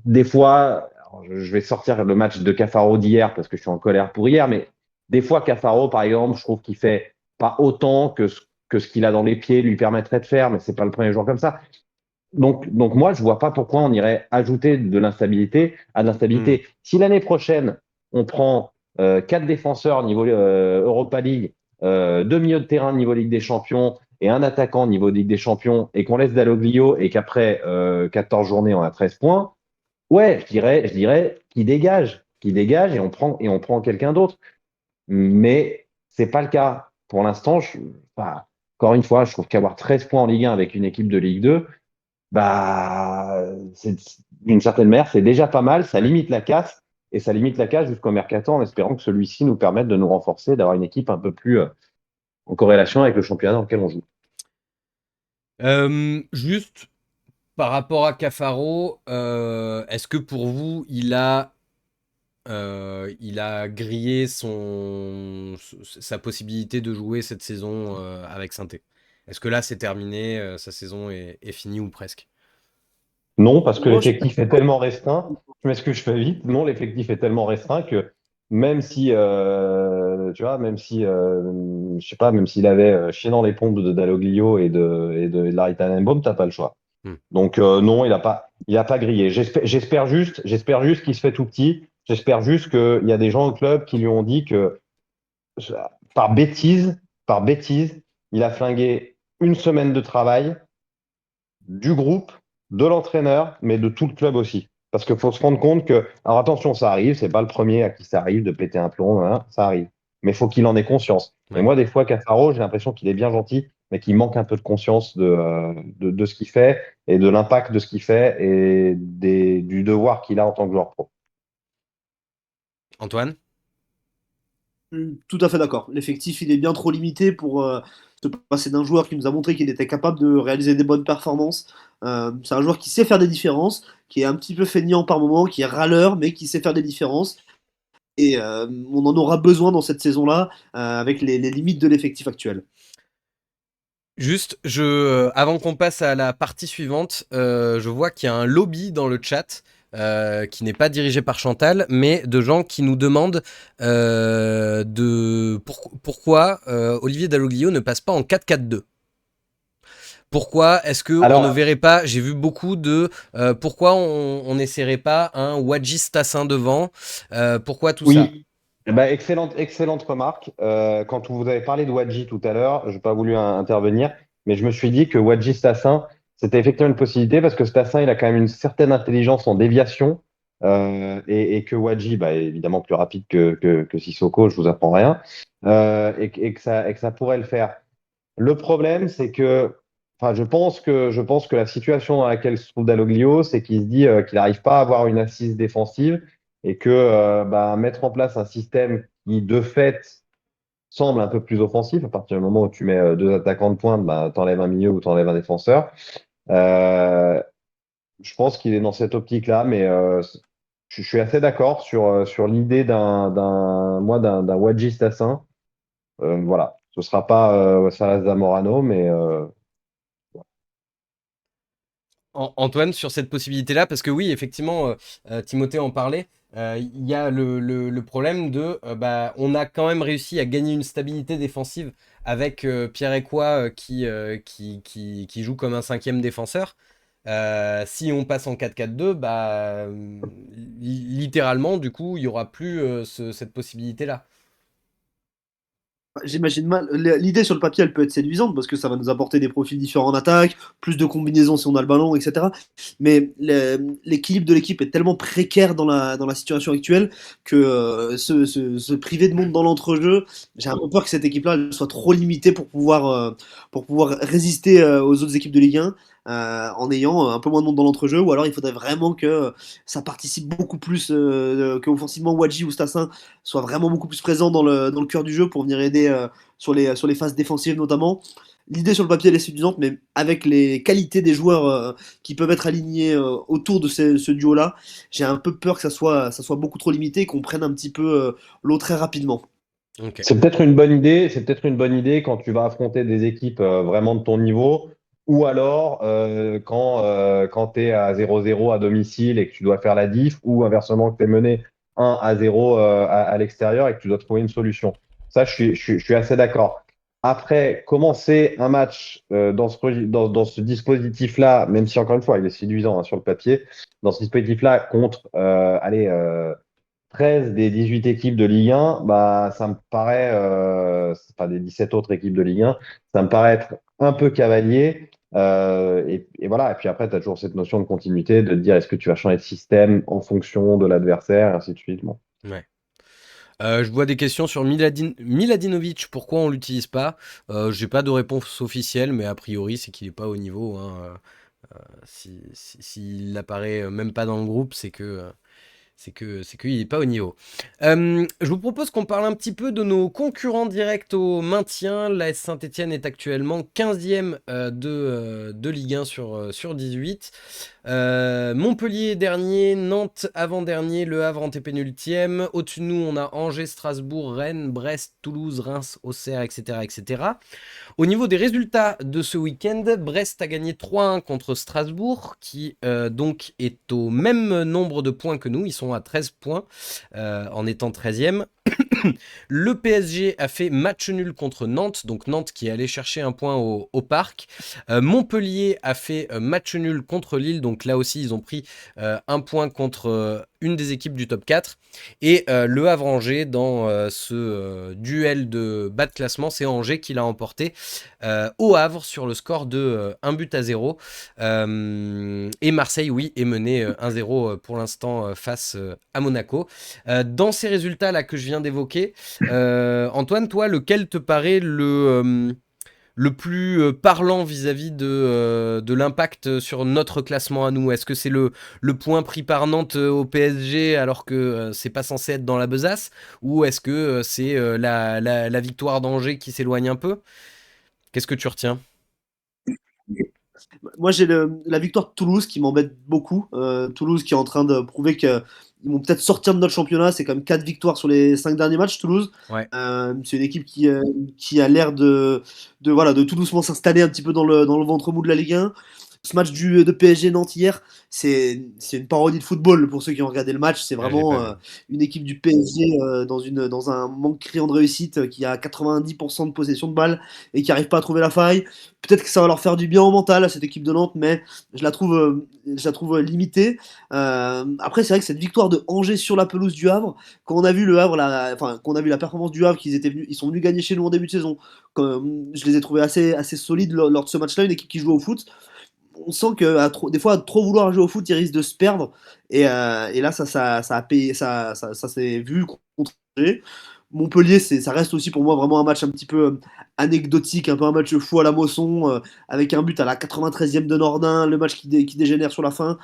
des fois. Alors, je vais sortir le match de Cafaro d'hier parce que je suis en colère pour hier, mais des fois, Cafaro, par exemple, je trouve qu'il fait pas autant que ce qu'il a dans les pieds lui permettrait de faire, mais c'est pas le premier jour comme ça. Donc moi, je vois pas pourquoi on irait ajouter de l'instabilité à de Hmm. l'instabilité. Si l'année prochaine, on prend quatre défenseurs niveau Europa League, deux milieux de terrain niveau Ligue des Champions et un attaquant niveau Ligue des Champions, et qu'on laisse Dalloglio et qu'après 14 journées, on a 13 points, ouais, je dirais qu'il dégage et on prend quelqu'un d'autre. Mais c'est pas le cas. Pour l'instant, enfin, encore une fois, je trouve qu'avoir 13 points en Ligue 1 avec une équipe de Ligue 2, bah, d'une certaine manière, c'est déjà pas mal. Ça Ouais. limite la casse et ça limite la casse jusqu'au mercato en espérant que celui-ci nous permette de nous renforcer, d'avoir une équipe un peu plus en corrélation avec le championnat dans lequel on joue. Juste par rapport à Cafaro, est-ce que pour vous, il a grillé sa possibilité de jouer cette saison avec Saint-Étienne? Est-ce que là, c'est terminé, sa saison est finie ou presque? Non, parce que Moi, je l'effectif est tellement restreint. Je m'excuse, je fais vite. Non, l'effectif est tellement restreint que même si, tu vois, même si, je sais pas, même s'il avait chié dans les pompes de Dalloglio et de Larry Tannenbaum, t'as pas le choix. Hmm. Donc non, il a pas grillé. J'espère juste qu'il se fait tout petit. J'espère juste qu'il y a des gens au club qui lui ont dit que par bêtise, par bêtise, il a flingué une semaine de travail du groupe, de l'entraîneur, mais de tout le club aussi. Parce qu'il faut se rendre compte que, alors attention, ça arrive, c'est pas le premier à qui ça arrive de péter un plomb, hein, ça arrive. Mais il faut qu'il en ait conscience. Et Ouais. moi, des fois, Cafaro, j'ai l'impression qu'il est bien gentil, mais qu'il manque un peu de conscience de ce qu'il fait et de l'impact de ce qu'il fait et du devoir qu'il a en tant que joueur pro. Antoine? suis tout à fait d'accord. L'effectif, il est bien trop limité pour se passer d'un joueur qui nous a montré qu'il était capable de réaliser des bonnes performances. C'est un joueur qui sait faire des différences, qui est un petit peu feignant par moment, qui est râleur, mais qui sait faire des différences. Et on en aura besoin dans cette saison-là, avec les limites de l'effectif actuel. Juste, avant qu'on passe à la partie suivante, je vois qu'il y a un lobby dans le chat qui n'est pas dirigé par Chantal, mais de gens qui nous demandent pourquoi Olivier Dalloglio ne passe pas en 4-4-2. Pourquoi est-ce que on ne Alors, verrait pas, j'ai vu beaucoup de pourquoi on n'essaierait pas un Wadji Tassin devant, pourquoi tout ça? oui, eh ben, excellente remarque. Quand vous avez parlé de Wadji tout à l'heure, je n'ai pas voulu intervenir, mais je me suis dit que Wadji Stassin, c'était effectivement une possibilité parce que Stassin, il a quand même une certaine intelligence en déviation et que Wadji, bah, est évidemment plus rapide que Sissoko, je vous apprends rien, et que ça pourrait le faire. Le problème, c'est que, enfin, je pense que la situation dans laquelle se trouve Dalloglio, c'est qu'il se dit qu'il n'arrive pas à avoir une assise défensive et que bah, mettre en place un système qui, de fait, semble un peu plus offensif, à partir du moment où tu mets deux attaquants de pointe, bah, t'enlèves un milieu ou t'enlèves un défenseur. Euh, je pense qu'il est dans cette optique-là, mais je suis assez d'accord sur l'idée d'un Wadji Stassin. Voilà, ce sera pas Salah Zamorano, mais Antoine, sur cette possibilité-là, parce que oui, effectivement, Timothée en parlait, il y a le problème de, on a quand même réussi à gagner une stabilité défensive avec Pierre Ekwa qui joue comme un cinquième défenseur. Si on passe en 4-4-2, littéralement, du coup, il n'y aura plus cette possibilité-là. J'imagine mal. L'idée sur le papier, elle peut être séduisante parce que ça va nous apporter des profils différents en attaque, plus de combinaisons si on a le ballon, etc. Mais l'équilibre de l'équipe est tellement précaire dans la situation actuelle que se priver de monde dans l'entrejeu, j'ai un peu peur que cette équipe-là elle soit trop limitée pour pouvoir résister aux autres équipes de Ligue 1 en ayant un peu moins de monde dans l'entrejeu. Ou alors il faudrait vraiment que ça participe beaucoup plus, qu'offensivement Wadji ou Stassin soit vraiment beaucoup plus présent dans le cœur du jeu pour venir aider sur les phases défensives notamment. L'idée sur le papier elle est séduisante, mais avec les qualités des joueurs qui peuvent être alignés autour de ce duo-là, j'ai un peu peur que ça soit beaucoup trop limité et qu'on prenne un petit peu l'eau très rapidement. Ok. c'est peut-être une bonne idée. C'est peut-être une bonne idée quand tu vas affronter des équipes vraiment de ton niveau, ou alors quand tu es à 0-0 à domicile et que tu dois faire la diff, ou inversement que tu es mené 1-0 à l'extérieur et que tu dois trouver une solution. Ça, je suis assez d'accord. Après, commencer un match dans ce dispositif-là, même si encore une fois, il est séduisant sur le papier, dans ce dispositif-là contre, 13 des 18 équipes de Ligue 1, bah, ça me paraît, enfin des 17 autres équipes de Ligue 1, ça me paraît être un peu cavalier. Et voilà, et puis après, tu as toujours cette notion de continuité, de te dire est-ce que tu vas changer de système en fonction de l'adversaire, et ainsi de suite. Bon. Ouais. Je vois des questions sur Miladinovic, pourquoi on l'utilise pas? J'ai pas de réponse officielle, mais a priori c'est qu'il est pas au niveau, hein. S'il apparaît même pas dans le groupe, c'est qu'il n'est pas au niveau. Je vous propose qu'on parle un petit peu de nos concurrents directs au maintien. L'AS Saint-Etienne est actuellement 15e de Ligue 1 sur 18. Montpellier dernier, Nantes avant-dernier, Le Havre antépénultième. Au-dessus de nous, on a Angers, Strasbourg, Rennes, Brest, Toulouse, Reims, Auxerre, etc., etc. Au niveau des résultats de ce week-end, Brest a gagné 3-1 contre Strasbourg, qui donc est au même nombre de points que nous. Ils sont à 13 points en étant 13e. Le PSG a fait match nul contre Nantes, donc Nantes qui est allé chercher un point au parc. Montpellier a fait match nul contre Lille, donc là aussi ils ont pris un point contre une des équipes du top 4. Et le Havre-Angers dans ce duel de bas de classement, c'est Angers qui l'a emporté au Havre sur le score de 1-0. Et Marseille, oui, est mené 1-0 pour l'instant face à Monaco. Dans ces résultats-là que je viens d'évoquer, Antoine, toi, lequel te paraît le plus parlant vis-à-vis de l'impact sur notre classement à nous? Est-ce que c'est le point pris par Nantes au PSG alors que c'est pas censé être dans la besace? Ou est-ce que c'est la victoire d'Angers qui s'éloigne un peu? Qu'est-ce que tu retiens? Moi, j'ai la victoire de Toulouse qui m'embête beaucoup. Toulouse qui est en train de prouver qu'ils vont peut-être sortir de notre championnat. C'est quand même 4 victoires sur les 5 derniers matchs, Toulouse. Ouais. C'est une équipe qui a l'air voilà, de tout doucement s'installer un petit peu dans le ventre mou de la Ligue 1. Ce match de PSG Nantes hier, c'est une parodie de football pour ceux qui ont regardé le match. C'est Ah, je l'ai pas vraiment vu. une équipe du PSG dans un manque criant de réussite qui a 90% de possession de balle et qui n'arrive pas à trouver la faille. Peut-être que ça va leur faire du bien au mental à cette équipe de Nantes, mais je la trouve limitée. Après, c'est vrai que cette victoire de Angers sur la pelouse du Havre, quand on a vu le Havre, enfin, quand on a vu la performance du Havre, ils sont venus gagner chez nous en début de saison. Je les ai trouvés assez solides lors de ce match-là, une équipe qui joue au foot. On sent que des fois, à trop vouloir jouer au foot, ils risquent de se perdre. Et là, ça a payé, ça s'est vu contre Angers. Montpellier, ça reste aussi pour moi vraiment un match un petit peu anecdotique, un peu un match fou à la Mosson, avec un but à la 93e de Nordin, le match qui dégénère sur la fin.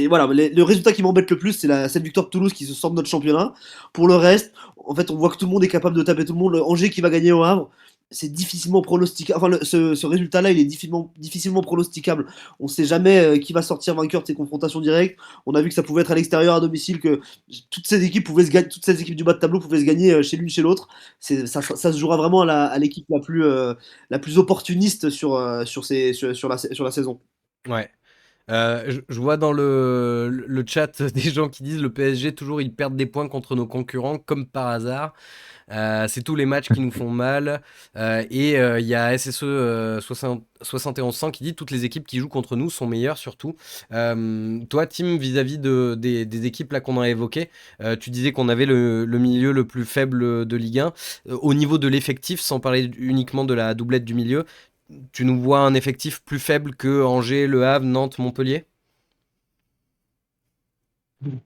Voilà, le résultat qui m'embête le plus, c'est cette victoire de Toulouse qui se sort de notre championnat. Pour le reste, en fait, on voit que tout le monde est capable de taper tout le monde. Angers qui va gagner au Havre. c'est difficilement pronosticable. Enfin, ce résultat-là, il est difficilement pronosticable. On ne sait jamais qui va sortir vainqueur de ces confrontations directes. On a vu que ça pouvait être à l'extérieur, à domicile, que toutes ces équipes toutes ces équipes du bas de tableau pouvaient se gagner chez l'une, chez l'autre. Ça se jouera vraiment à l'équipe la plus opportuniste sur la saison. Ouais. Je vois dans le chat des gens qui disent le PSG, toujours ils perdent des points contre nos concurrents, comme par hasard. C'est tous les matchs qui nous font mal. Et il y a SSE 7100 qui dit toutes les équipes qui jouent contre nous sont meilleures surtout. Toi, Tim, vis-à-vis des équipes là qu'on a évoquées, tu disais qu'on avait le milieu le plus faible de Ligue 1. Au niveau de l'effectif, sans parler uniquement de la doublette du milieu, tu nous vois un effectif plus faible que Angers, Le Havre, Nantes, Montpellier? Par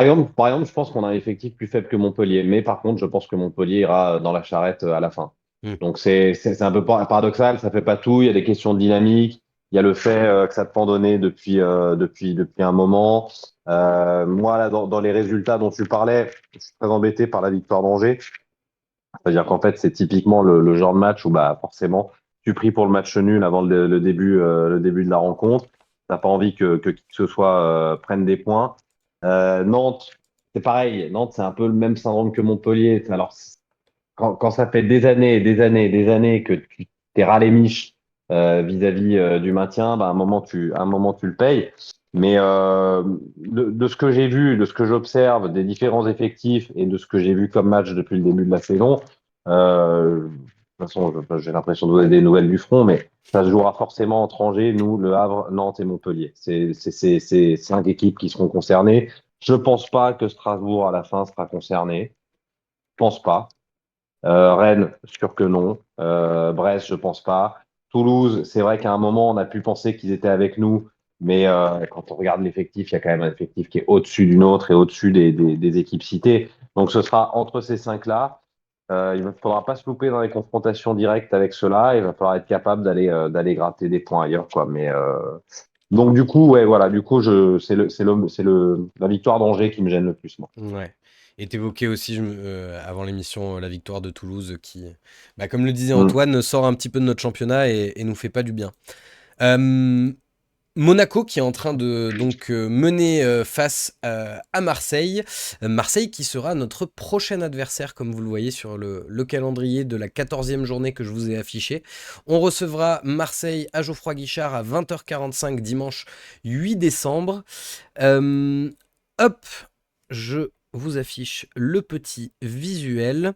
exemple, je pense qu'on a un effectif plus faible que Montpellier, mais par contre, je pense que Montpellier ira dans la charrette à la fin. Hmm. Donc c'est un peu paradoxal, ça fait pas tout. Il y a des questions de dynamique, il y a le fait que ça te prend donné depuis un moment. Moi là, dans les résultats dont tu parlais, je suis très embêté par la victoire d'Angers. C'est-à-dire qu'en fait, c'est typiquement le genre de match où bah forcément tu pries pour le match nul avant le début de la rencontre. T'as pas envie que qui que ce soit prenne des points. Nantes, c'est pareil. Nantes, c'est un peu le même syndrome que Montpellier. Alors, quand ça fait des années, des années, des années que tu t'es ras les miches vis-à-vis du maintien, bah, à un moment tu le payes. Mais de ce que j'ai vu, de ce que j'observe, des différents effectifs et de ce que j'ai vu comme match depuis le début de la saison, de toute façon, j'ai l'impression de donner des nouvelles du front, mais ça se jouera forcément entre Angers, nous, Le Havre, Nantes et Montpellier. C'est 5 équipes qui seront concernées. Je pense pas que Strasbourg, à la fin, sera concerné. Je pense pas. Rennes, sûr que non. Brest, je pense pas. Toulouse, c'est vrai qu'à un moment, on a pu penser qu'ils étaient avec nous, mais quand on regarde l'effectif, il y a quand même un effectif qui est au-dessus d'une autre et au-dessus des équipes citées. Donc ce sera entre ces 5-là. Il ne faudra pas se louper dans les confrontations directes avec ceux-là. Il va falloir être capable d'aller gratter des points ailleurs, quoi. Mais donc du coup, ouais, voilà. Du coup, la victoire d'Angers qui me gêne le plus, moi. Ouais. Et t'évoquais aussi avant l'émission la victoire de Toulouse qui, bah, comme le disait Mm. Antoine, sort un petit peu de notre championnat et nous fait pas du bien. Euh, Monaco qui est en train de donc mener face à Marseille. Marseille qui sera notre prochain adversaire, comme vous le voyez sur le calendrier de la 14e journée que je vous ai affiché. On recevra Marseille à Geoffroy Guichard à 20h45 dimanche 8 décembre. Hop, je vous affiche le petit visuel.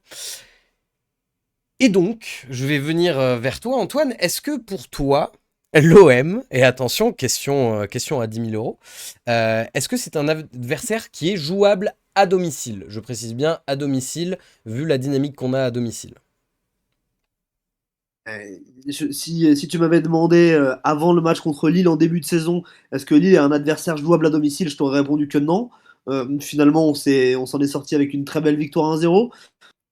Et donc, je vais venir vers toi, Antoine. Est-ce que pour toi, l'OM, et attention, question à 10 000 euros, est-ce que c'est un adversaire qui est jouable à domicile? Je précise bien à domicile, vu la dynamique qu'on a à domicile. Si tu m'avais demandé avant le match contre Lille en début de saison, est-ce que Lille est un adversaire jouable à domicile, je t'aurais répondu que non. Finalement, on s'en est sorti avec une très belle victoire 1-0.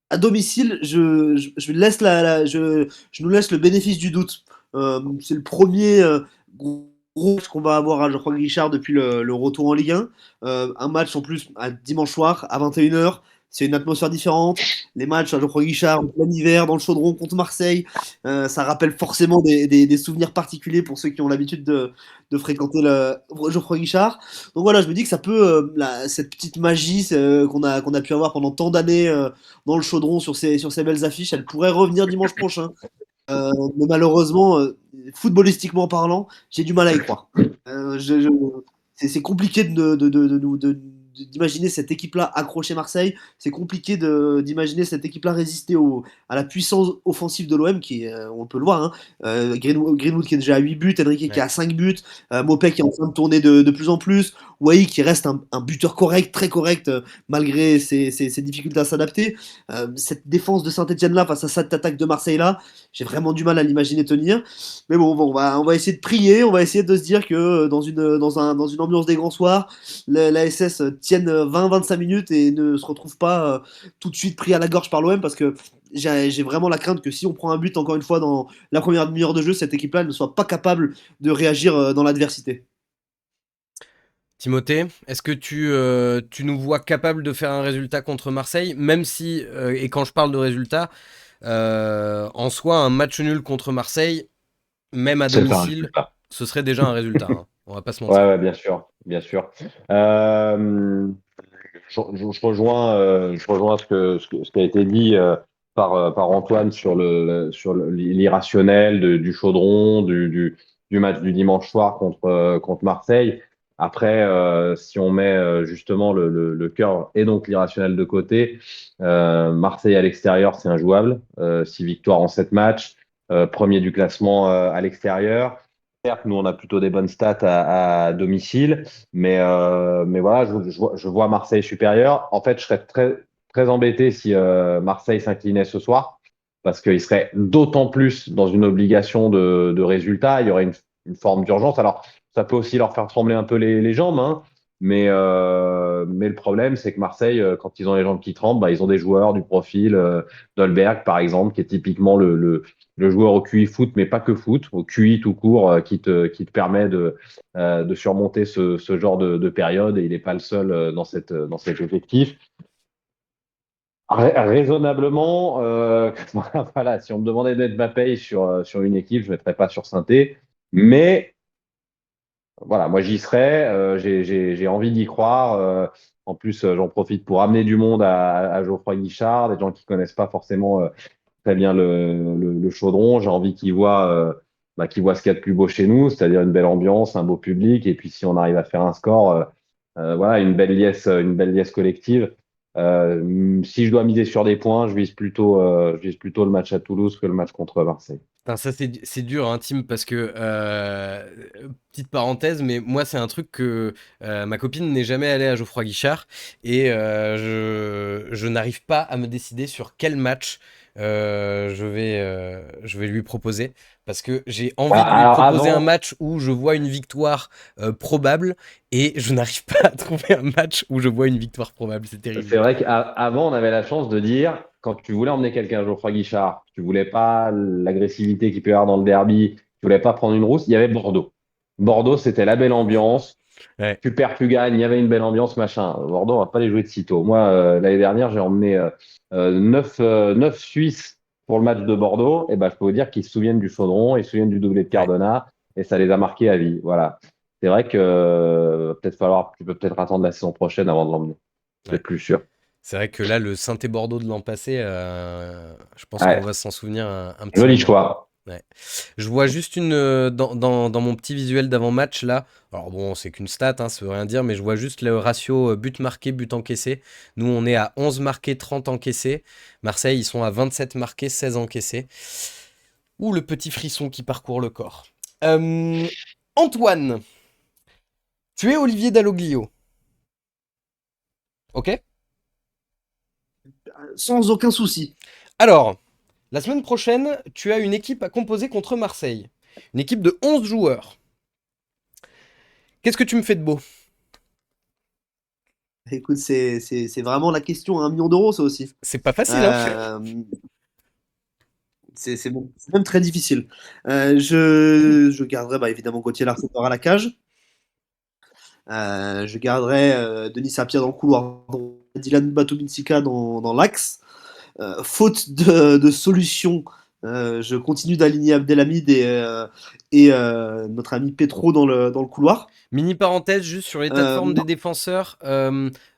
À domicile, je nous laisse le bénéfice du doute. C'est le premier gros match qu'on va avoir à Geoffroy Guichard depuis le retour en Ligue 1. Un match en plus à dimanche soir à 21h. C'est une atmosphère différente. Les matchs à Geoffroy Guichard en plein hiver, dans le chaudron contre Marseille, ça rappelle forcément des souvenirs particuliers pour ceux qui ont l'habitude de fréquenter le Geoffroy Guichard. Donc voilà, je me dis que ça peut, cette petite magie qu'on a pu avoir pendant tant d'années dans le chaudron sur ces belles affiches, elle pourrait revenir dimanche prochain. Mais malheureusement, footballistiquement parlant, j'ai du mal à y croire. C'est compliqué d'imaginer cette équipe-là accrocher Marseille. C'est compliqué d'imaginer cette équipe-là résister à la puissance offensive de l'OM, qui, on peut le voir, hein. Greenwood qui est déjà à 8 buts, Enrique qui est à 5 buts, Mopé qui est en train de tourner de plus en plus, Wai qui reste un buteur correct, très correct, malgré ses difficultés à s'adapter. Cette défense de Saint-Etienne-là face à cette attaque de Marseille-là, j'ai vraiment du mal à l'imaginer tenir. Mais bon, on va essayer de prier, on va essayer de se dire que dans une ambiance des grands soirs, la SS tienne 20-25 minutes et ne se retrouve pas tout de suite pris à la gorge par l'OM, parce que j'ai vraiment la crainte que si on prend un but encore une fois dans la première demi-heure de jeu, cette équipe-là ne soit pas capable de réagir dans l'adversité. Timothée, est-ce que tu nous vois capable de faire un résultat contre Marseille, même si, et quand je parle de résultat, en soi, un match nul contre Marseille, même à C'est un domicile, résultat. ce serait déjà un résultat, hein. On va pas se Ouais, mentir. ouais, bien sûr, bien sûr. Euh, je rejoins ce qui a été dit par Antoine sur l'irrationnel du Chaudron, du match du dimanche soir contre Marseille. Après, si on met justement le cœur et donc l'irrationnel de côté, Marseille à l'extérieur, c'est injouable. 6 victoires en 7 matchs, premier du classement à l'extérieur. Certes, nous, on a plutôt des bonnes stats à domicile, mais voilà, je vois Marseille supérieur. En fait, je serais très, très embêté si Marseille s'inclinait ce soir, parce qu'il serait d'autant plus dans une obligation de résultat. Il y aurait une forme d'urgence. Alors, ça peut aussi leur faire trembler un peu les jambes, hein, mais le problème, c'est que Marseille, quand ils ont les jambes qui tremblent, bah, ils ont des joueurs du profil Dolberg, par exemple, qui est typiquement le joueur au QI foot, mais pas que foot, au QI tout court, qui te permet de surmonter ce genre de période, et il n'est pas le seul dans cet effectif. Raisonnablement, voilà, si on me demandait d'être ma paye sur une équipe, je ne mettrais pas sur Saint-Étienne, mais voilà, moi j'y serais, j'ai envie d'y croire. En plus, j'en profite pour amener du monde à Geoffroy Guichard, des gens qui connaissent pas forcément très bien le Chaudron. J'ai envie qu'ils voient ce qu'il y a de plus beau chez nous, c'est-à-dire une belle ambiance, un beau public, et puis si on arrive à faire un score, voilà, une belle liesse collective. Si je dois miser sur des points, je vise plutôt le match à Toulouse que le match contre Marseille. Putain, ça c'est dur, hein, Tim, parce que petite parenthèse, mais moi c'est un truc que ma copine n'est jamais allée à Geoffroy Guichard et je n'arrive pas à me décider sur quel match je vais lui proposer, parce que j'ai envie de lui Alors proposer un avant, match où je vois une victoire probable, et je n'arrive pas à trouver un match où je vois une victoire probable. C'est terrible. c'est vrai qu'avant, on avait la chance de dire, quand tu voulais emmener quelqu'un à Geoffroy Guichard, tu voulais pas l'agressivité qu'il peut y avoir dans le derby, tu voulais pas prendre une rousse, il y avait Bordeaux. Bordeaux, c'était la belle ambiance. Ouais. Tu perds, tu gagnes, il y avait une belle ambiance, machin. Bordeaux, on va pas les jouer de sitôt. Moi, l'année dernière, j'ai emmené 9 Suisses pour le match de Bordeaux. Et ben, je peux vous dire qu'ils se souviennent du Chaudron, ils se souviennent du doublé de Ouais. Cardona, et ça les a marqués à vie. Voilà. C'est vrai que tu peux peut-être attendre la saison prochaine avant de l'emmener. Ouais. C'est plus sûr. C'est vrai que là, le Saint-Étienne Bordeaux de l'an passé, je pense qu'on Ouais, va s'en souvenir un petit joli moment. choix. Ouais. Je vois juste dans mon petit visuel d'avant-match là. Alors bon, c'est qu'une stat, hein, ça veut rien dire, mais je vois juste le ratio but marqué, but encaissé. Nous, on est à 11 marqués, 30 encaissés. Marseille, ils sont à 27 marqués, 16 encaissés. Ouh, le petit frisson qui parcourt le corps. Euh, Antoine, tu es Olivier Dalloglio, ok? Sans aucun souci. Alors, la semaine prochaine, tu as une équipe à composer contre Marseille. Une équipe de 11 joueurs. Qu'est-ce que tu me fais de beau? Écoute, c'est vraiment la question à 1 million d'euros, ça aussi. C'est pas facile, hein? Euh, c'est même très difficile. Je garderai bah, évidemment Gauthier Larseneur à la cage. Je garderai Denis Sapia dans le couloir, Dylan Batominsika dans l'axe. Faute de solution, je continue d'aligner Abdelhamid et notre ami Petro dans le couloir. Mini parenthèse juste sur l'état de forme des Non, défenseurs.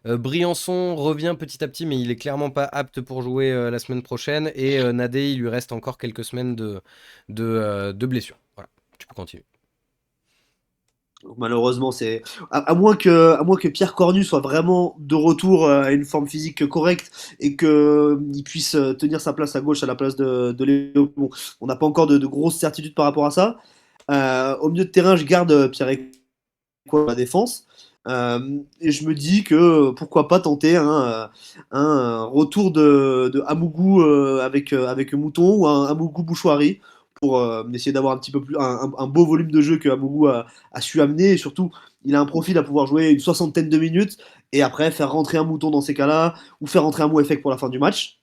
Briançon revient petit à petit, mais il est clairement pas apte pour jouer la semaine prochaine. Et Nadé, il lui reste encore quelques semaines de blessure. Voilà, tu peux continuer. malheureusement, c'est à moins que Pierre Cornu soit vraiment de retour à une forme physique correcte et qu'il puisse tenir sa place à gauche à la place de Léo. Bon, on n'a pas encore de grosses certitudes par rapport à ça. Au milieu de terrain, je garde Pierre Ekwa à la défense. Et je me dis que pourquoi pas tenter un retour de Amougou avec Mouton, ou un Amougou Bouchoirie, pour essayer d'avoir un petit peu plus un beau volume de jeu que Amougou a su amener. Et surtout, il a un profil à pouvoir jouer une soixantaine de minutes et après faire rentrer un Mouton dans ces cas-là, ou faire rentrer un Mouefek pour la fin du match.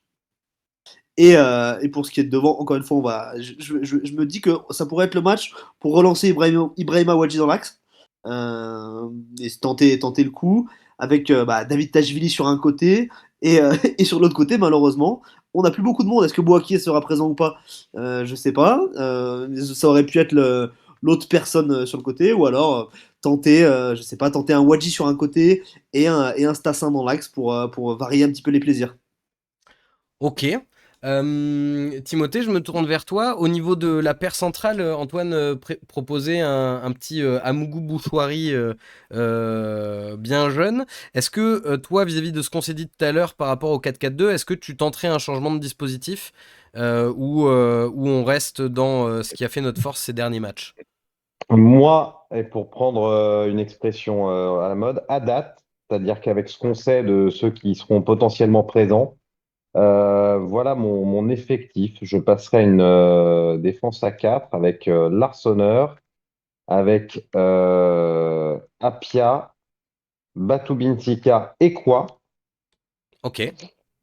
Et pour ce qui est de devant, encore une fois, je me dis que ça pourrait être le match pour relancer Ibrahima Wadji dans l'axe. tenter le coup avec David Tachvili sur un côté et sur l'autre côté, malheureusement, on n'a plus beaucoup de monde. Est-ce que Boakier sera présent ou pas? Je sais pas. Ça aurait pu être l'autre personne sur le côté ou alors tenter, je sais pas, tenter un Wadji sur un côté et un Stassin dans l'axe pour varier un petit peu les plaisirs. Ok. Timothée, je me tourne vers toi. Au niveau de la paire centrale, Antoine proposait un petit Amougou Bouchouari bien jeune. Est-ce que toi, vis-à-vis de ce qu'on s'est dit tout à l'heure par rapport au 4-4-2, est-ce que tu tenterais un changement de dispositif ou on reste dans ce qui a fait notre force ces derniers matchs? Moi, et pour prendre une expression à la mode, à date, c'est-à-dire qu'avec ce qu'on sait de ceux qui seront potentiellement présents, voilà mon effectif. Je passerai une défense à 4 avec Larsonneur, avec Apia, Batu Bintika et Quoi. Ok.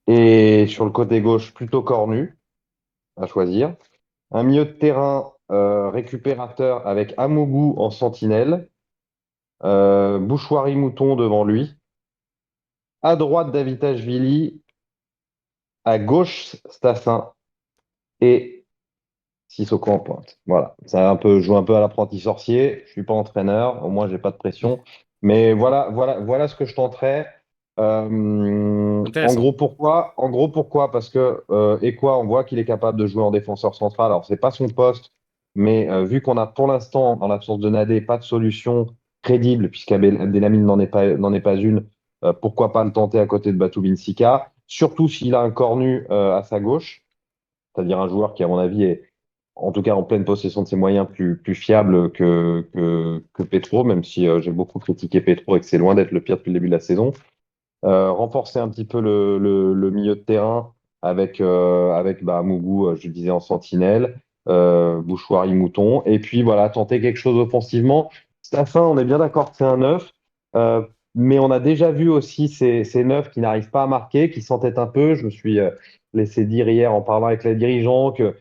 Et sur le côté gauche, plutôt Cornu à choisir. Un milieu de terrain récupérateur avec Amougou en sentinelle, Bouchoirie Mouton devant lui. À droite, Davitashvili. À gauche, Stassin. Et Sissoko en pointe. Voilà. Ça a un peu, joue un peu à l'apprenti sorcier. Je suis pas entraîneur. Au moins, j'ai pas de pression. Mais voilà ce que je tenterai. En Intéressant. gros, pourquoi? En gros, pourquoi? Parce que Ekwa, on voit qu'il est capable de jouer en défenseur central. Alors, c'est pas son poste, mais vu qu'on a pour l'instant, en l'absence de Nadé, pas de solution crédible, puisqu'Abdelhamid n'en est pas une, pourquoi pas le tenter à côté de Batou Binsika? Surtout s'il a un cornu à sa gauche, c'est-à-dire un joueur qui, à mon avis, est en tout cas en pleine possession de ses moyens plus fiable que Petro, même si j'ai beaucoup critiqué Petro et que c'est loin d'être le pire depuis le début de la saison. Renforcer un petit peu le milieu de terrain avec Mougou, je le disais, en sentinelle, Bouchoirie Mouton. Et puis voilà, tenter quelque chose offensivement. Staffin, on est bien d'accord que c'est un neuf, euh, mais on a déjà vu aussi ces neufs qui n'arrivent pas à marquer, qui s'entêtent un peu. Je me suis laissé dire hier en parlant avec les dirigeants que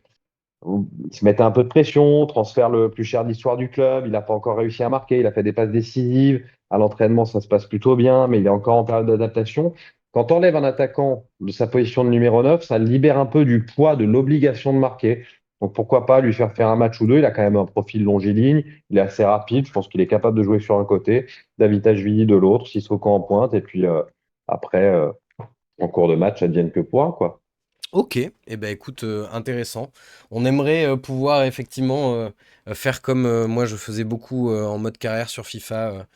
il se mettait un peu de pression, transfert le plus cher de l'histoire du club, il n'a pas encore réussi à marquer, il a fait des passes décisives, à l'entraînement ça se passe plutôt bien, mais il est encore en période d'adaptation. Quand on enlève un attaquant de sa position de numéro 9, ça le libère un peu du poids de l'obligation de marquer. Donc pourquoi pas lui faire un match ou deux, il a quand même un profil longiligne, il est assez rapide, je pense qu'il est capable de jouer sur un côté, David Ashvili de l'autre, Sissoko en pointe, et puis après, en cours de match, advienne que pourra, quoi. Ok, eh ben écoute, intéressant. On aimerait pouvoir effectivement faire comme moi je faisais beaucoup en mode carrière sur FIFA,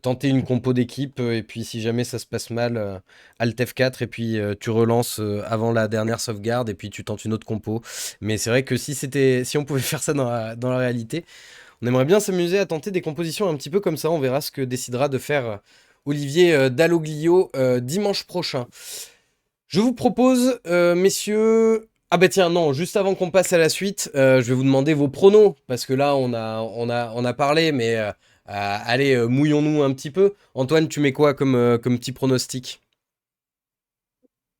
tenter une compo d'équipe et puis si jamais ça se passe mal, Alt F4 et puis tu relances avant la dernière sauvegarde et puis tu tentes une autre compo. Mais c'est vrai que si on pouvait faire ça dans la réalité, on aimerait bien s'amuser à tenter des compositions un petit peu comme ça. On verra ce que décidera de faire Olivier Dalloglio dimanche prochain. Je vous propose, messieurs. Ah bah tiens, non, juste avant qu'on passe à la suite, je vais vous demander vos pronos, parce que là, on a parlé, mais allez, mouillons-nous un petit peu. Antoine, tu mets quoi comme petit pronostic?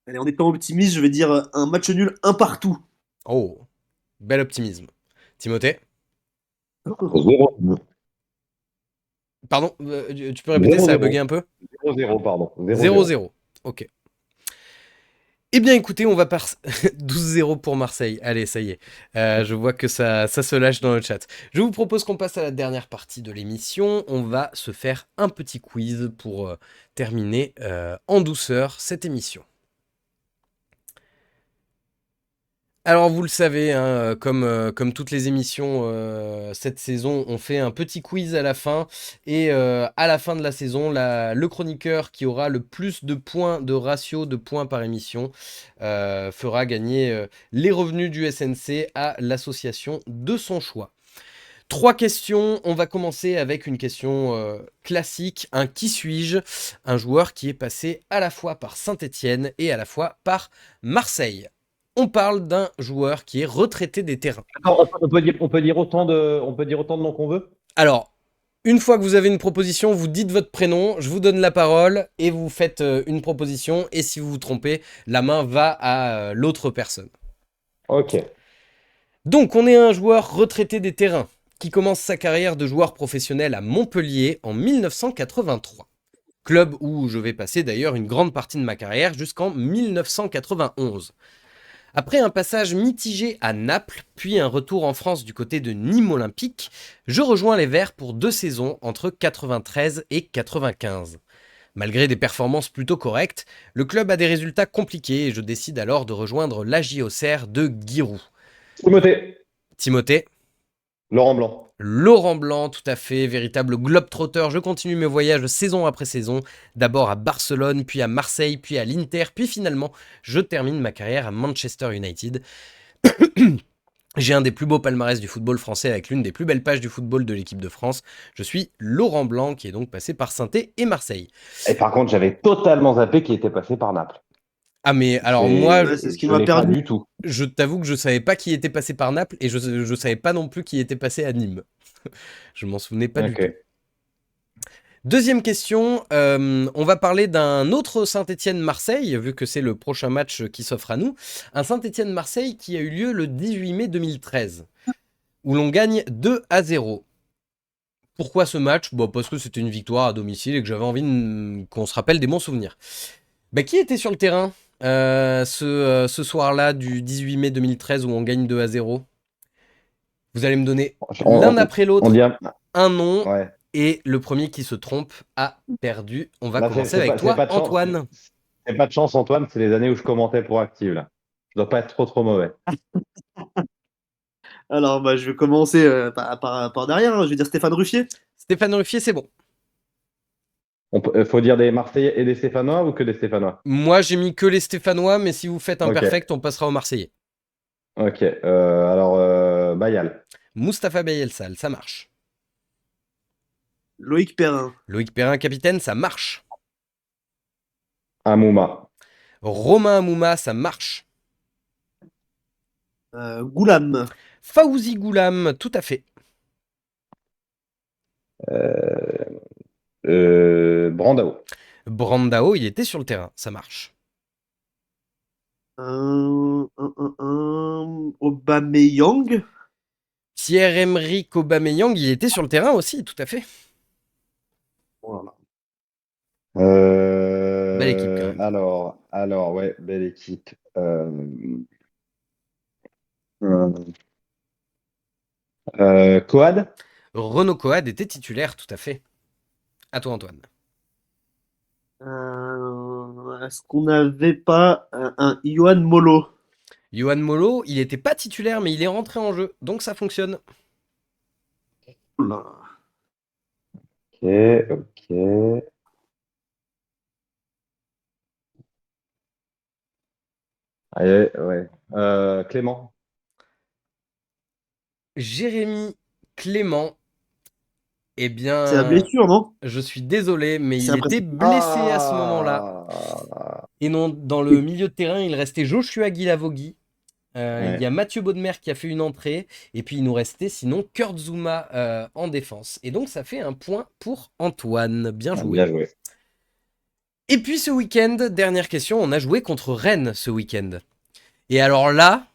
Allez, en étant optimiste, je vais dire un match nul, un partout. Oh, bel optimisme. Timothée? Zéro. Pardon, tu peux répéter, ça a 0-0. bugué un peu? 0-0, pardon. 0-0. 0-0. Ok. Eh bien écoutez, on va par 12-0 pour Marseille. Allez, ça y est. Je vois que ça se lâche dans le chat. Je vous propose qu'on passe à la dernière partie de l'émission. On va se faire un petit quiz pour terminer en douceur cette émission. Alors vous le savez, hein, comme toutes les émissions cette saison, on fait un petit quiz à la fin. Et à la fin de la saison, le chroniqueur qui aura le plus de points, de ratio de points par émission, fera gagner les revenus du SNC à l'association de son choix. 3 questions, on va commencer avec une question classique, un qui suis-je, un joueur qui est passé à la fois par Saint-Étienne et à la fois par Marseille. On parle d'un joueur qui est retraité des terrains. Attends, on peut dire autant de noms qu'on veut? Alors, une fois que vous avez une proposition, vous dites votre prénom, je vous donne la parole et vous faites une proposition. Et si vous vous trompez, la main va à l'autre personne. Ok. Donc, on est un joueur retraité des terrains. qui commence sa carrière de joueur professionnel à Montpellier en 1983. Club où je vais passer d'ailleurs une grande partie de ma carrière jusqu'en 1991. Après un passage mitigé à Naples, puis un retour en France du côté de Nîmes Olympique, je rejoins les Verts pour 2 saisons entre 93 et 95. Malgré des performances plutôt correctes, le club a des résultats compliqués et je décide alors de rejoindre l'AJ Auxerre de Giroud. Timothée. Timothée, Laurent Blanc. Laurent Blanc, tout à fait, véritable globe-trotter. Je continue mes voyages saison après saison, d'abord à Barcelone, puis à Marseille, puis à l'Inter, puis finalement, je termine ma carrière à Manchester United. J'ai un des plus beaux palmarès du football français avec l'une des plus belles pages du football de l'équipe de France. Je suis Laurent Blanc, qui est donc passé par Saint-Étienne et Marseille. Et par contre, j'avais totalement zappé qu'il était passé par Naples. Ah mais alors Et moi, Ouais, c'est ce qui je m'a l'ai pas perdu. du tout. je t'avoue que je savais pas qui était passé par Naples et je savais pas non plus qui était passé à Nîmes. Je m'en souvenais pas du Ok. tout. Deuxième question, on va parler d'un autre Saint-Étienne-Marseille, vu que c'est le prochain match qui s'offre à nous. Un Saint-Étienne-Marseille qui a eu lieu le 18 mai 2013, où l'on gagne 2-0. Pourquoi ce match? Bon, parce que c'était une victoire à domicile et que j'avais envie qu'on se rappelle des bons souvenirs. Bah, qui était sur le terrain ce soir-là du 18 mai 2013 où on gagne 2-0? Vous allez me donner l'un après On l'autre dit un nom ouais. et le premier qui se trompe a perdu. On va Là, commencer avec c'est toi, pas de chance. Antoine. C'est pas de chance, Antoine. C'est les années où je commentais pour Active, là. Je dois pas être trop mauvais. Alors, bah, je vais commencer par derrière, hein. Je vais dire Stéphane Ruffier. Stéphane Ruffier, c'est bon. Faut dire des Marseillais et des Stéphanois ou que des Stéphanois? Moi, j'ai mis que les Stéphanois, mais si vous faites un Ok. perfect, on passera aux Marseillais. Ok. Alors, Bayal. Mustapha Beyelsal, ça marche. Loïc Perrin. Loïc Perrin, capitaine, ça marche. Amouma. Romain Amouma, ça marche. Goulam. Fawzi Goulam, tout à fait. Brandao. Brandao, il était sur le terrain, ça marche. Aubameyang. Pierre-Emerick Aubameyang, il était sur le terrain aussi, tout à fait. Voilà. Belle équipe quand même. Ouais, belle équipe. Coad. Renaud Coad était titulaire, tout à fait. À toi, Antoine. Est-ce qu'on n'avait pas un Yohan Molo? Yohan Molo, il n'était pas titulaire, mais il est rentré en jeu, donc ça fonctionne. Oula. Ok. Allez, ouais. Clément. Jérémy Clément, eh C'est la bien, blessure, non? je suis désolé, mais C'est il était impressionnant. blessé à ce moment-là. Et non, dans le milieu de terrain, il restait Joshua Guilavogui. Il y a Ouais. Mathieu Baudemer qui a fait une entrée. Et puis il nous restait sinon Kurt Zouma en défense. Et donc ça fait un point pour Antoine. Bien joué. Bien joué. Et puis ce week-end, dernière question, on a joué contre Rennes ce week-end. Et alors là,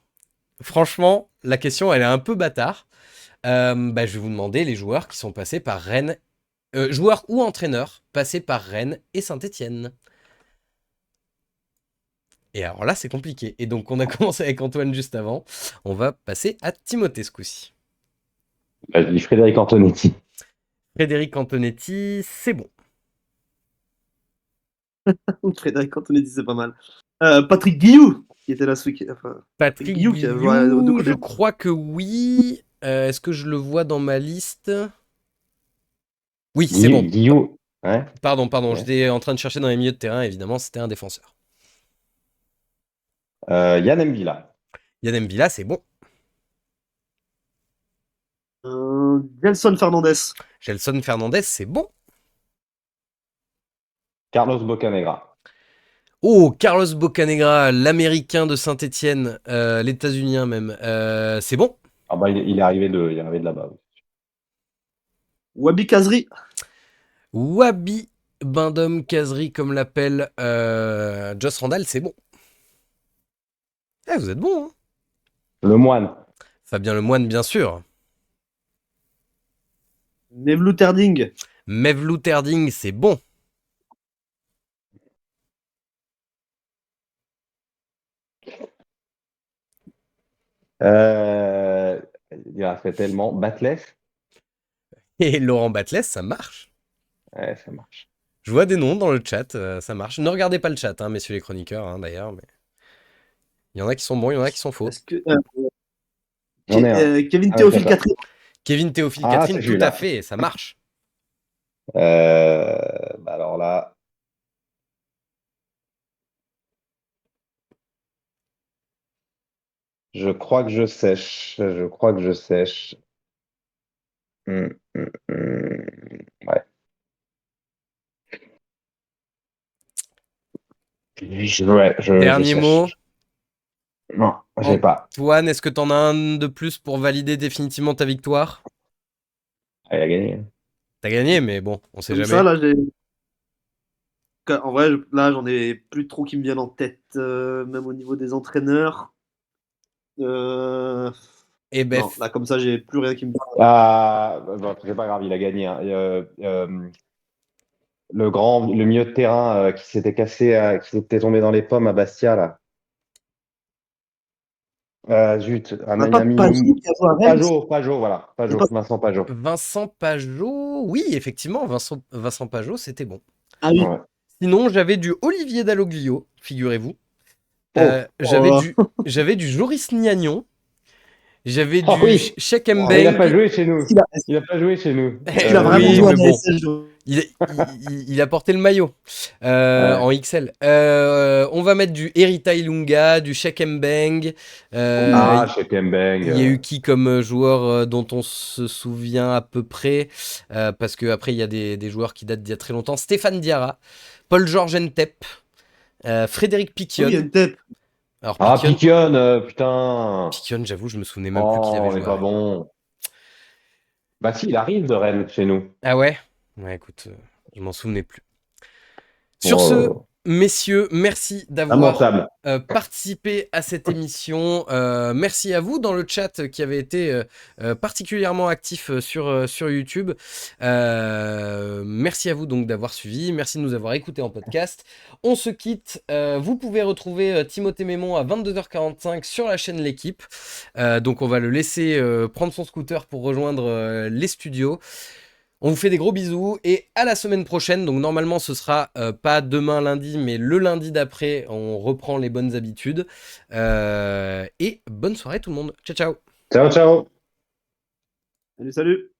franchement, la question elle est un peu bâtard. Je vais vous demander les joueurs qui sont passés par Rennes, joueurs ou entraîneurs passés par Rennes et Saint-Étienne. Et alors là, c'est compliqué. Et donc, on a commencé avec Antoine juste avant. On va passer à Timothée ce coup-ci. Je dis Frédéric Antonetti. Frédéric Antonetti, c'est bon. Frédéric Antonetti, c'est pas mal. Patrick Guillou, qui était là ce week-end. Enfin, Patrick Guillou qui a joué aux deux Guillou, côtés. je crois que oui. Est-ce que je le vois dans ma liste? Oui, c'est bon. Guillou. Ouais. Pardon. Ouais. J'étais en train de chercher dans les milieux de terrain. Évidemment, c'était un défenseur. Yann Mbila. Yann Villa, c'est bon. Gelson Fernandez. Gelson Fernandez, c'est bon. Carlos Bocanegra. Oh, Carlos Bocanegra, l'américain de Saint-Étienne, l'états-unien même. C'est bon. Ah bah, il est arrivé de là-bas. Wabi Kazri. Wabi Bindom Kazri, comme l'appelle Joss Randall, c'est bon. Eh, vous êtes bon, hein? Le Moine. Fabien Lemoine, bien sûr. Mevlou-Terding. Mevlou-Terding, c'est bon. Il a fait tellement. Batlef? Et Laurent Batles, ça marche. Ouais, ça marche. Je vois des noms dans le chat, ça marche. Ne regardez pas le chat, hein, messieurs les chroniqueurs, hein, d'ailleurs. Mais... il y en a qui sont bons, il y en a qui sont faux. Est-ce que J'en ai un. Kevin Ah, Théophile attends. Catherine. Kevin Théophile Ah, Catherine, c'est tout celui-là. à fait, ça marche. Bah alors là. Je crois que je sèche. Je crois que je sèche. Ouais. Ouais, je Dernier mot. sèche. Non, j'ai pas. Antoine, est-ce que t'en as un de plus pour valider définitivement ta victoire? Ah, il a gagné. T'as gagné, mais bon, on sait Comme jamais. ça, là, en vrai, là, j'en ai plus trop qui me viennent en tête, même au niveau des entraîneurs. Euh, Et ben, Non, là, comme ça, j'ai plus rien qui me vient. Ah, bon, c'est pas grave, il a gagné, hein. Le milieu de terrain qui s'était cassé, qui s'était tombé dans les pommes à Bastia, là. Zut, On n'a pas Pajot qui a joué à Rennes. Pajot, voilà. C'est Pajot, pas- Vincent Pajot. Vincent Pajot, oui, effectivement, Vincent Pajot, c'était bon. Ah oui. Ouais. Sinon, j'avais du Olivier Dalloglio, figurez-vous. Oh, J'avais là. du Joris Niagnon. J'avais oh du oui, Cheikh Oh, mais il n'a pas Mbeng. joué chez nous. Est-ce qu'il a, Il n'a pas joué chez nous. est-ce qu'il a vraiment Oui, joué mais en bon. ASL, Il a porté le maillot Ouais. en XL. On va mettre du Erita Ilunga, du Cheikh Mbeng. Ah, chez Kembeng. Il y a eu qui comme joueur dont on se souvient à peu près, parce qu'après il y a des joueurs qui datent d'il y a très longtemps. Stéphane Diarra, Paul-Georges Ntep, Frédéric Oui, Piquion. Ntep. Alors Ah, Piquion, putain. j'avoue, je me souvenais même plus qu'il Oh, avait on n'est joué à pas Rennes. bon. Bah si, il arrive de Rennes chez nous. Ah ouais? Ouais, écoute, je m'en souvenais plus. Sur ce, Oh, messieurs, merci d'avoir lamentable. participé à cette émission. Merci à vous dans le chat qui avait été particulièrement actif sur YouTube. Merci à vous donc d'avoir suivi. Merci de nous avoir écoutés en podcast. On se quitte. Vous pouvez retrouver Timothée Mémon à 22h45 sur la chaîne L'équipe. Donc on va le laisser prendre son scooter pour rejoindre les studios. On vous fait des gros bisous et à la semaine prochaine. Donc normalement ce sera pas demain lundi mais le lundi d'après. On reprend les bonnes habitudes. Et bonne soirée tout le monde. Ciao ciao. Ciao, ciao. Salut, salut.